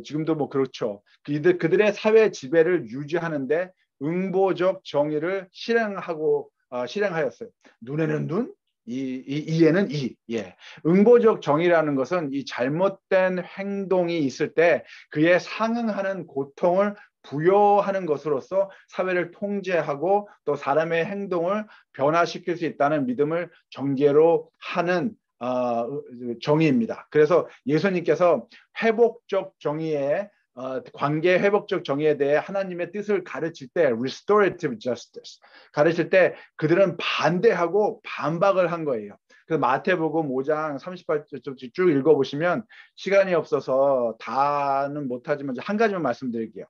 지금도 뭐 그렇죠. 그들의 사회 지배를 유지하는데 응보적 정의를 실행하였어요. 눈에는 눈, 이에는 이. 예. 응보적 정의라는 것은 이 잘못된 행동이 있을 때 그에 상응하는 고통을 부여하는 것으로서 사회를 통제하고 또 사람의 행동을 변화시킬 수 있다는 믿음을 전제로 하는 정의입니다. 그래서 예수님께서 회복적 정의에 관계 회복적 정의에 대해 하나님의 뜻을 가르칠 때 restorative justice 가르칠 때 그들은 반대하고 반박을 한 거예요. 그래서 마태복음 5장 38절 쭉 읽어보시면 시간이 없어서 다는 못하지만 한 가지만 말씀드릴게요.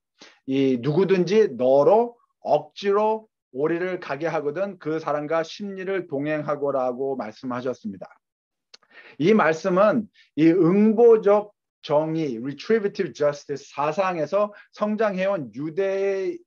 이 누구든지 너로 억지로 오리를 가게 하거든 그 사람과 심리를 동행하고라고 말씀하셨습니다. 이 말씀은 이 응보적 정의, retributive justice 사상에서 성장해온 유대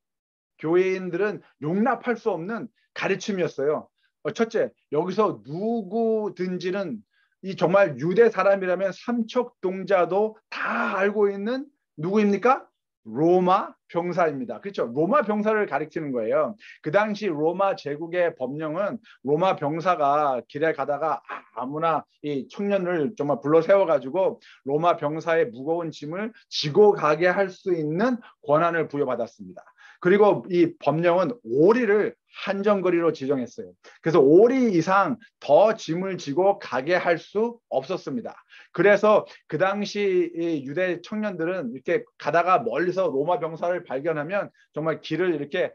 교회인들은 용납할 수 없는 가르침이었어요. 첫째, 여기서 누구든지는 이 정말 유대 사람이라면 삼척동자도 다 알고 있는 누구입니까? 로마 병사입니다. 그렇죠? 로마 병사를 가리키는 거예요. 그 당시 로마 제국의 법령은 로마 병사가 길에 가다가 아무나 이 청년을 정말 불러 세워가지고 로마 병사의 무거운 짐을 지고 가게 할 수 있는 권한을 부여받았습니다. 그리고 이 법령은 오리를 한정거리로 지정했어요. 그래서 오리 이상 더 짐을 지고 가게 할 수 없었습니다. 그래서 그 당시 이 유대 청년들은 이렇게 가다가 멀리서 로마 병사를 발견하면 정말 길을 이렇게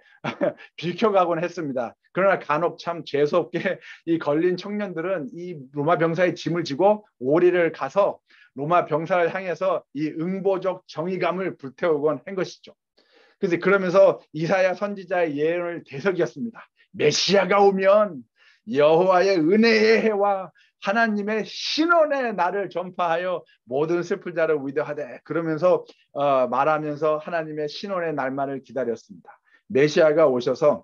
비켜가곤 했습니다. 그러나 간혹 참 재수없게 이 걸린 청년들은 이 로마 병사의 짐을 지고 오리를 가서 로마 병사를 향해서 이 응보적 정의감을 불태우곤 한 것이죠. 그래서 그러면서 이사야 선지자의 예언을 되새겼습니다. 메시아가 오면 여호와의 은혜의 해와 하나님의 신원의 날을 전파하여 모든 슬픈 자를 위로하되 그러면서 말하면서 하나님의 신원의 날만을 기다렸습니다. 메시아가 오셔서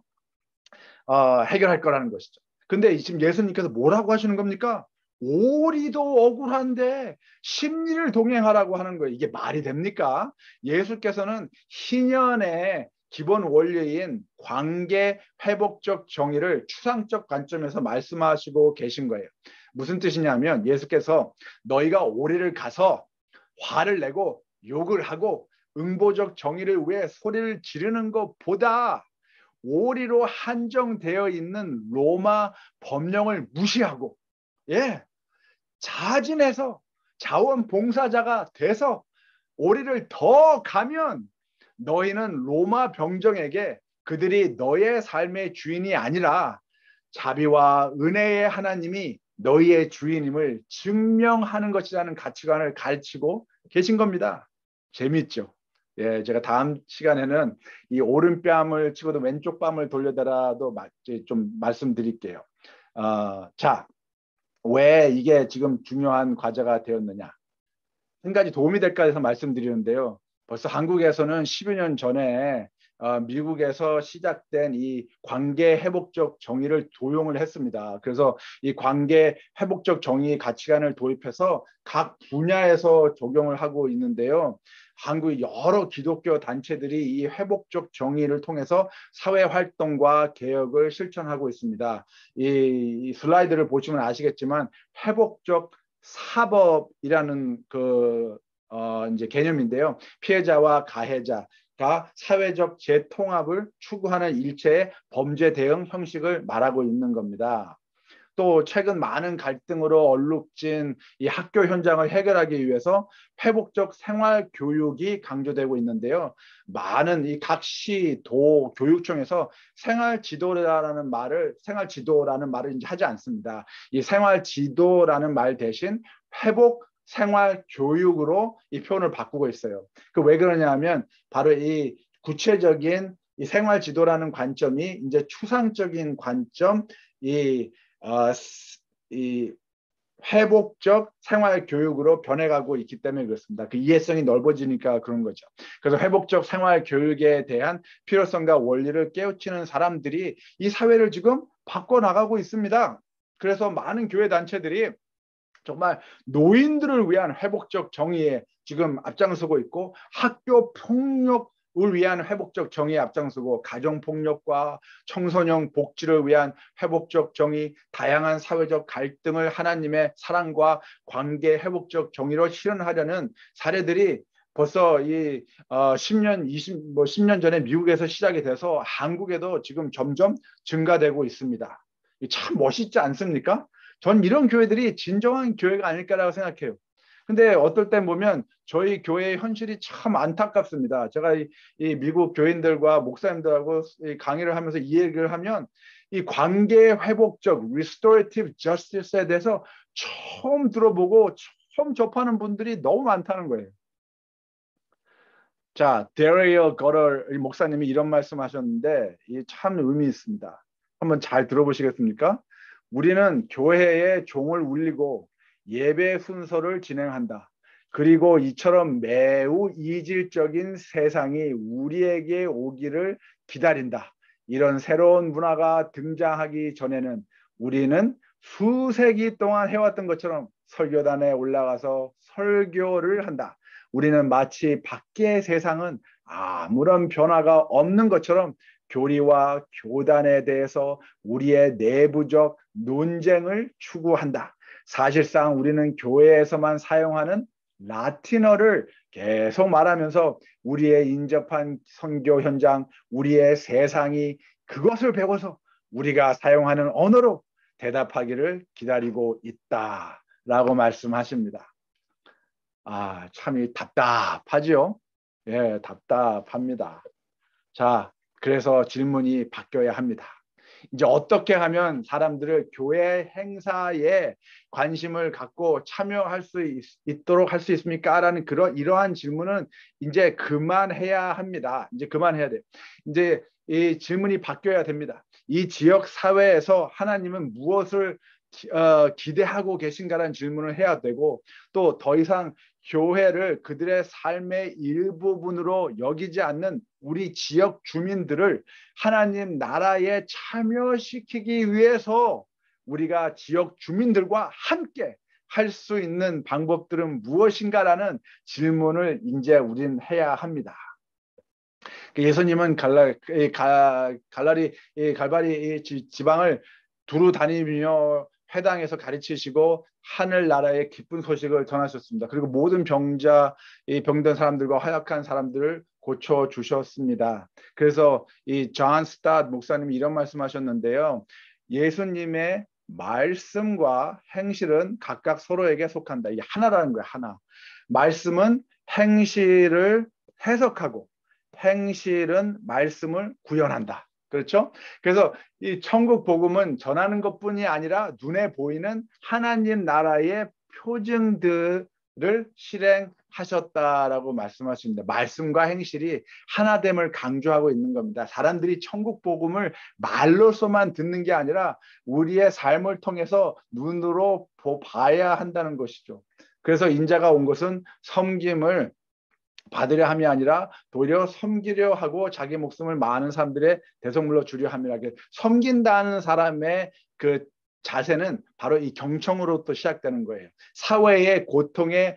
해결할 거라는 것이죠. 근데 지금 예수님께서 뭐라고 하시는 겁니까? 오리도 억울한데 심리를 동행하라고 하는 거예요. 이게 말이 됩니까? 예수께서는 희년의 기본 원리인 관계 회복적 정의를 추상적 관점에서 말씀하시고 계신 거예요. 무슨 뜻이냐면 예수께서 너희가 오리를 가서 화를 내고 욕을 하고 응보적 정의를 위해 소리를 지르는 것보다 오리로 한정되어 있는 로마 법령을 무시하고 자진해서 자원봉사자가 돼서 오리를 더 가면 너희는 로마 병정에게 그들이 너의 삶의 주인이 아니라 자비와 은혜의 하나님이 너희의 주인임을 증명하는 것이라는 가치관을 가르치고 계신 겁니다. 재밌죠? 예, 제가 다음 시간에는 이 오른뺨을 치고도 왼쪽 뺨을 돌려달아도 좀 말씀드릴게요. 자, 왜 이게 지금 중요한 과제가 되었느냐? 한 가지 도움이 될까 해서 말씀드리는데요. 벌써 한국에서는 10여 년 전에 미국에서 시작된 이 관계 회복적 정의를 도용을 했습니다. 그래서 이 관계 회복적 정의 가치관을 도입해서 각 분야에서 적용을 하고 있는데요. 한국 여러 기독교 단체들이 이 회복적 정의를 통해서 사회 활동과 개혁을 실천하고 있습니다. 이 슬라이드를 보시면 아시겠지만 회복적 사법이라는 이제 개념인데요. 피해자와 가해자가 사회적 재통합을 추구하는 일체의 범죄 대응 형식을 말하고 있는 겁니다. 또 최근 많은 갈등으로 얼룩진 이 학교 현장을 해결하기 위해서 회복적 생활 교육이 강조되고 있는데요. 많은 이 각 시, 도, 교육청에서 생활 지도라는 말을 이제 하지 않습니다. 이 생활 지도라는 말 대신 회복 생활 교육으로 이 표현을 바꾸고 있어요. 그 왜 그러냐면 바로 이 구체적인 이 생활 지도라는 관점이 이제 추상적인 관점, 이 회복적 생활 교육으로 변해가고 있기 때문에 그렇습니다. 그 이해성이 넓어지니까 그런 거죠. 그래서 회복적 생활 교육에 대한 필요성과 원리를 깨우치는 사람들이 이 사회를 지금 바꿔나가고 있습니다. 그래서 많은 교회 단체들이 정말 노인들을 위한 회복적 정의에 지금 앞장서고 있고, 학교 폭력을 위한 회복적 정의에 앞장서고, 가정폭력과 청소년 복지를 위한 회복적 정의, 다양한 사회적 갈등을 하나님의 사랑과 관계 회복적 정의로 실현하려는 사례들이 벌써 10년 전에 미국에서 시작이 돼서 한국에도 지금 점점 증가되고 있습니다. 참 멋있지 않습니까? 전 이런 교회들이 진정한 교회가 아닐까라고 생각해요. 근데 어떨 땐 보면 저희 교회의 현실이 참 안타깝습니다. 제가 이 미국 교인들과 목사님들하고 강의를 하면서 이 얘기를 하면 이 관계 회복적 restorative justice에 대해서 처음 들어보고 처음 접하는 분들이 너무 많다는 거예요. 자, 데리얼 거럴 목사님이 이런 말씀하셨는데 이게 참 의미 있습니다. 한번 잘 들어보시겠습니까? 우리는 교회의 종을 울리고 예배 순서를 진행한다. 그리고 이처럼 매우 이질적인 세상이 우리에게 오기를 기다린다. 이런 새로운 문화가 등장하기 전에는 우리는 수세기 동안 해왔던 것처럼 설교단에 올라가서 설교를 한다. 우리는 마치 밖의 세상은 아무런 변화가 없는 것처럼 교리와 교단에 대해서 우리의 내부적 논쟁을 추구한다. 사실상 우리는 교회에서만 사용하는 라틴어를 계속 말하면서 우리의 인접한 선교 현장, 우리의 세상이 그것을 배워서 우리가 사용하는 언어로 대답하기를 기다리고 있다라고 말씀하십니다. 참 답답하죠? 예, 답답합니다. 자, 그래서 질문이 바뀌어야 합니다. 이제 어떻게 하면 사람들을 교회 행사에 관심을 갖고 참여할 수 있도록 할 수 있습니까? 라는 이러한 질문은 이제 그만해야 합니다. 이제 그만해야 돼요. 이제 이 질문이 바뀌어야 됩니다. 이 지역 사회에서 하나님은 무엇을 기대하고 계신가라는 질문을 해야 되고, 또 더 이상 교회를 그들의 삶의 일부분으로 여기지 않는 우리 지역 주민들을 하나님 나라에 참여시키기 위해서 우리가 지역 주민들과 함께 할 수 있는 방법들은 무엇인가라는 질문을 이제 우리는 해야 합니다. 예수님은 갈바리 지방을 두루 다니며 회당에서 가르치시고 하늘나라의 기쁜 소식을 전하셨습니다. 그리고 모든 병든 사람들과 허약한 사람들을 고쳐주셨습니다. 그래서 이 존 스타트 목사님이 이런 말씀하셨는데요. 예수님의 말씀과 행실은 각각 서로에게 속한다. 이게 하나라는 거예요. 하나. 말씀은 행실을 해석하고 행실은 말씀을 구현한다. 그렇죠? 그래서 이 천국 복음은 전하는 것뿐이 아니라 눈에 보이는 하나님 나라의 표징들을 실행하는 하셨다라고 말씀하십니다. 말씀과 행실이 하나됨을 강조하고 있는 겁니다. 사람들이 천국 복음을 말로서만 듣는 게 아니라 우리의 삶을 통해서 눈으로 봐야 한다는 것이죠. 그래서 인자가 온 것은 섬김을 받으려 함이 아니라 도리어 섬기려 하고 자기 목숨을 많은 사람들의 대속물로 주려 함이라. 섬긴다는 사람의 그 자세는 바로 이 경청으로부터 시작되는 거예요. 사회의 고통의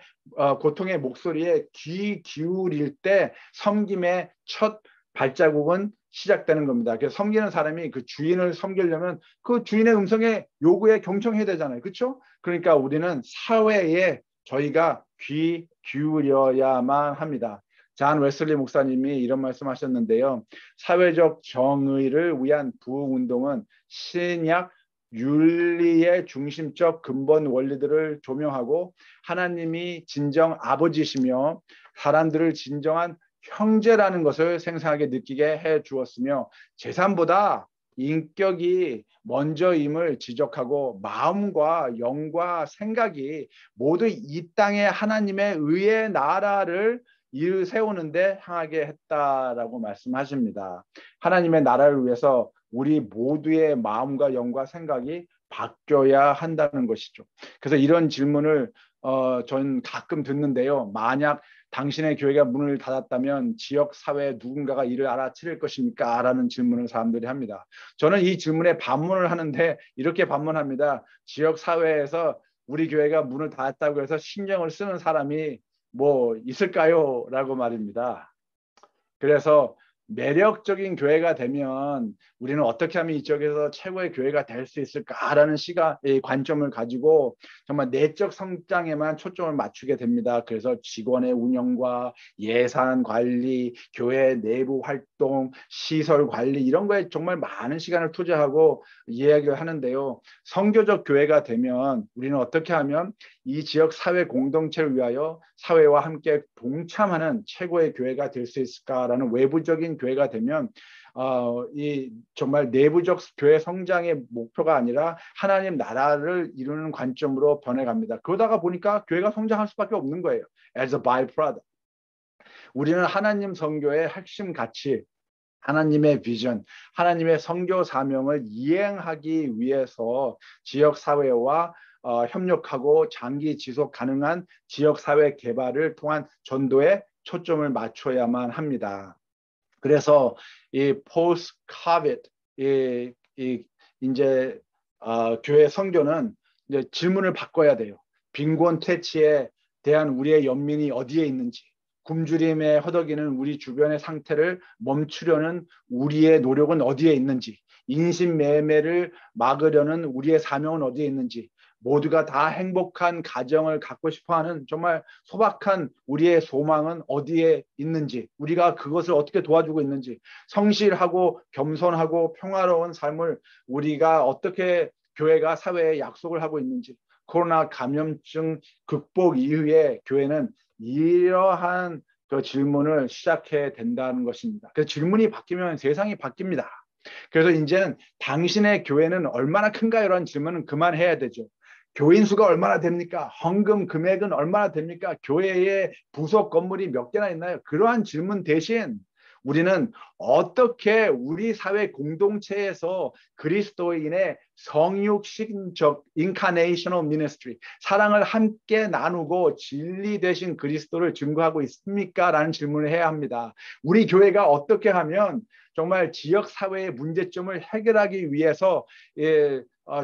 목소리에 귀 기울일 때 섬김의 첫 발자국은 시작되는 겁니다. 그래서 섬기는 사람이 그 주인을 섬기려면 그 주인의 음성에 요구에 경청해야 되잖아요. 그렇죠? 그러니까 우리는 사회에 저희가 귀 기울여야만 합니다. 잔 웨슬리 목사님이 이런 말씀하셨는데요. 사회적 정의를 위한 부흥운동은 신약 윤리의 중심적 근본 원리들을 조명하고 하나님이 진정 아버지시며 사람들을 진정한 형제라는 것을 생생하게 느끼게 해 주었으며 재산보다 인격이 먼저임을 지적하고 마음과 영과 생각이 모두 이 땅에 하나님의 의의 나라를 세우는데 향하게 했다라고 말씀하십니다. 하나님의 나라를 위해서 우리 모두의 마음과 영과 생각이 바뀌어야 한다는 것이죠. 그래서 이런 질문을 전 가끔 듣는데요. 만약 당신의 교회가 문을 닫았다면 지역 사회에 누군가가 이를 알아차릴 것입니까? 라는 질문을 사람들이 합니다. 저는 이 질문에 반문을 하는데 이렇게 반문합니다. 지역 사회에서 우리 교회가 문을 닫았다고 해서 신경을 쓰는 사람이 뭐 있을까요? 라고 말입니다. 그래서 매력적인 교회가 되면 우리는 어떻게 하면 이쪽에서 최고의 교회가 될 수 있을까라는 관점을 가지고 정말 내적 성장에만 초점을 맞추게 됩니다. 그래서 직원의 운영과 예산 관리, 교회 내부 활동, 시설 관리 이런 거에 정말 많은 시간을 투자하고 이야기를 하는데요. 선교적 교회가 되면 우리는 어떻게 하면 이 지역 사회 공동체를 위하여 사회와 함께 동참하는 최고의 교회가 될 수 있을까라는 외부적인 교회가 되면 이 정말 내부적 교회 성장의 목표가 아니라 하나님 나라를 이루는 관점으로 변해갑니다. 그러다가 보니까 교회가 성장할 수밖에 없는 거예요. As a byproduct. 우리는 하나님 선교의 핵심 가치, 하나님의 비전, 하나님의 선교 사명을 이행하기 위해서 지역 사회와 협력하고 장기 지속 가능한 지역 사회 개발을 통한 전도에 초점을 맞춰야만 합니다. 그래서 이 post COVID 이제 교회 선교는 이제 질문을 바꿔야 돼요. 빈곤 퇴치에 대한 우리의 연민이 어디에 있는지, 굶주림에 허덕이는 우리 주변의 상태를 멈추려는 우리의 노력은 어디에 있는지, 인신매매를 막으려는 우리의 사명은 어디에 있는지, 모두가 다 행복한 가정을 갖고 싶어하는 정말 소박한 우리의 소망은 어디에 있는지, 우리가 그것을 어떻게 도와주고 있는지, 성실하고 겸손하고 평화로운 삶을 우리가 어떻게 교회가 사회에 약속을 하고 있는지, 코로나 감염증 극복 이후에 교회는 이러한 그 질문을 시작해야 된다는 것입니다. 그래서 질문이 바뀌면 세상이 바뀝니다. 그래서 이제는 당신의 교회는 얼마나 큰가요? 라는 질문은 그만해야 되죠. 교인 수가 얼마나 됩니까? 헌금 금액은 얼마나 됩니까? 교회에 부속 건물이 몇 개나 있나요? 그러한 질문 대신 우리는 어떻게 우리 사회 공동체에서 그리스도인의 성육신적 인카네이셔널 미니스트리, 사랑을 함께 나누고 진리 되신 그리스도를 증거하고 있습니까? 라는 질문을 해야 합니다. 우리 교회가 어떻게 하면 정말 지역 사회의 문제점을 해결하기 위해서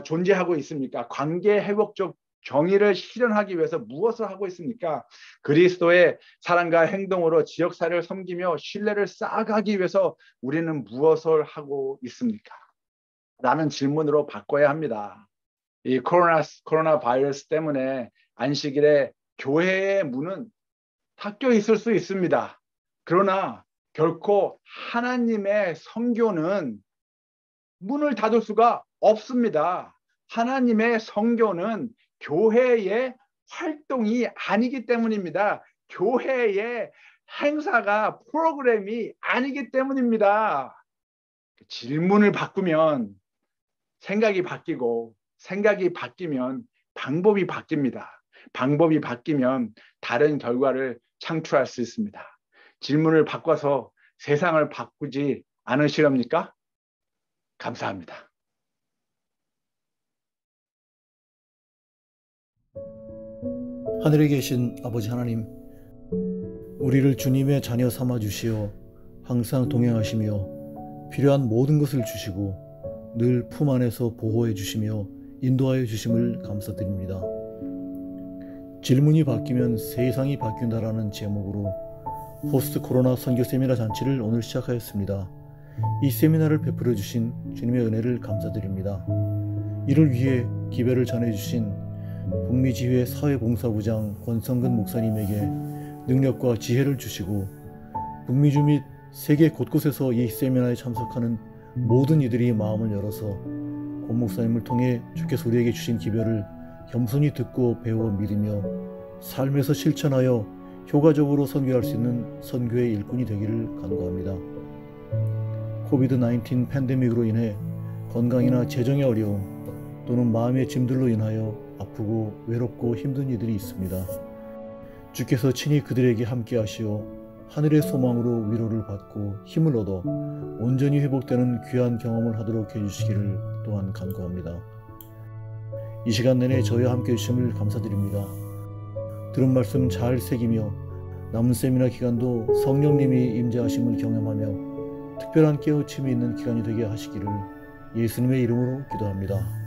존재하고 있습니까? 관계 회복적 정의를 실현하기 위해서 무엇을 하고 있습니까? 그리스도의 사랑과 행동으로 지역사회를 섬기며 신뢰를 쌓아가기 위해서 우리는 무엇을 하고 있습니까? 라는 질문으로 바꿔야 합니다. 이 코로나 바이러스 때문에 안식일에 교회의 문은 닫혀 있을 수 있습니다. 그러나 결코 하나님의 선교는 문을 닫을 수가 없습니다. 하나님의 선교는 교회의 활동이 아니기 때문입니다. 교회의 행사가 프로그램이 아니기 때문입니다. 질문을 바꾸면 생각이 바뀌고 생각이 바뀌면 방법이 바뀝니다. 방법이 바뀌면 다른 결과를 창출할 수 있습니다. 질문을 바꿔서 세상을 바꾸지 않으시렵니까? 감사합니다. 하늘에 계신 아버지 하나님, 우리를 주님의 자녀 삼아 주시어 항상 동행하시며 필요한 모든 것을 주시고 늘 품 안에서 보호해 주시며 인도하여 주심을 감사드립니다. 질문이 바뀌면 세상이 바뀐다라는 제목으로 포스트 코로나 선교 세미나 잔치를 오늘 시작하였습니다. 이 세미나를 베풀어 주신 주님의 은혜를 감사드립니다. 이를 위해 기별을 전해 주신 북미지회 사회봉사부장 권성근 목사님에게 능력과 지혜를 주시고 북미주 및 세계 곳곳에서 이 세미나에 참석하는 모든 이들이 마음을 열어서 권 목사님을 통해 주께서 우리에게 주신 기별을 겸손히 듣고 배워 믿으며 삶에서 실천하여 효과적으로 선교할 수 있는 선교의 일꾼이 되기를 간구합니다. 코비드-19 팬데믹으로 인해 건강이나 재정의 어려움 또는 마음의 짐들로 인하여 아프고 외롭고 힘든 이들이 있습니다. 주께서 친히 그들에게 함께 하시어 하늘의 소망으로 위로를 받고 힘을 얻어 온전히 회복되는 귀한 경험을 하도록 해주시기를 또한 간구합니다. 이 시간 내내 저희와 함께 해주심을 감사드립니다. 들은 말씀 잘 새기며 남은 세미나 기간도 성령님이 임재하심을 경험하며 특별한 깨우침이 있는 기간이 되게 하시기를 예수님의 이름으로 기도합니다.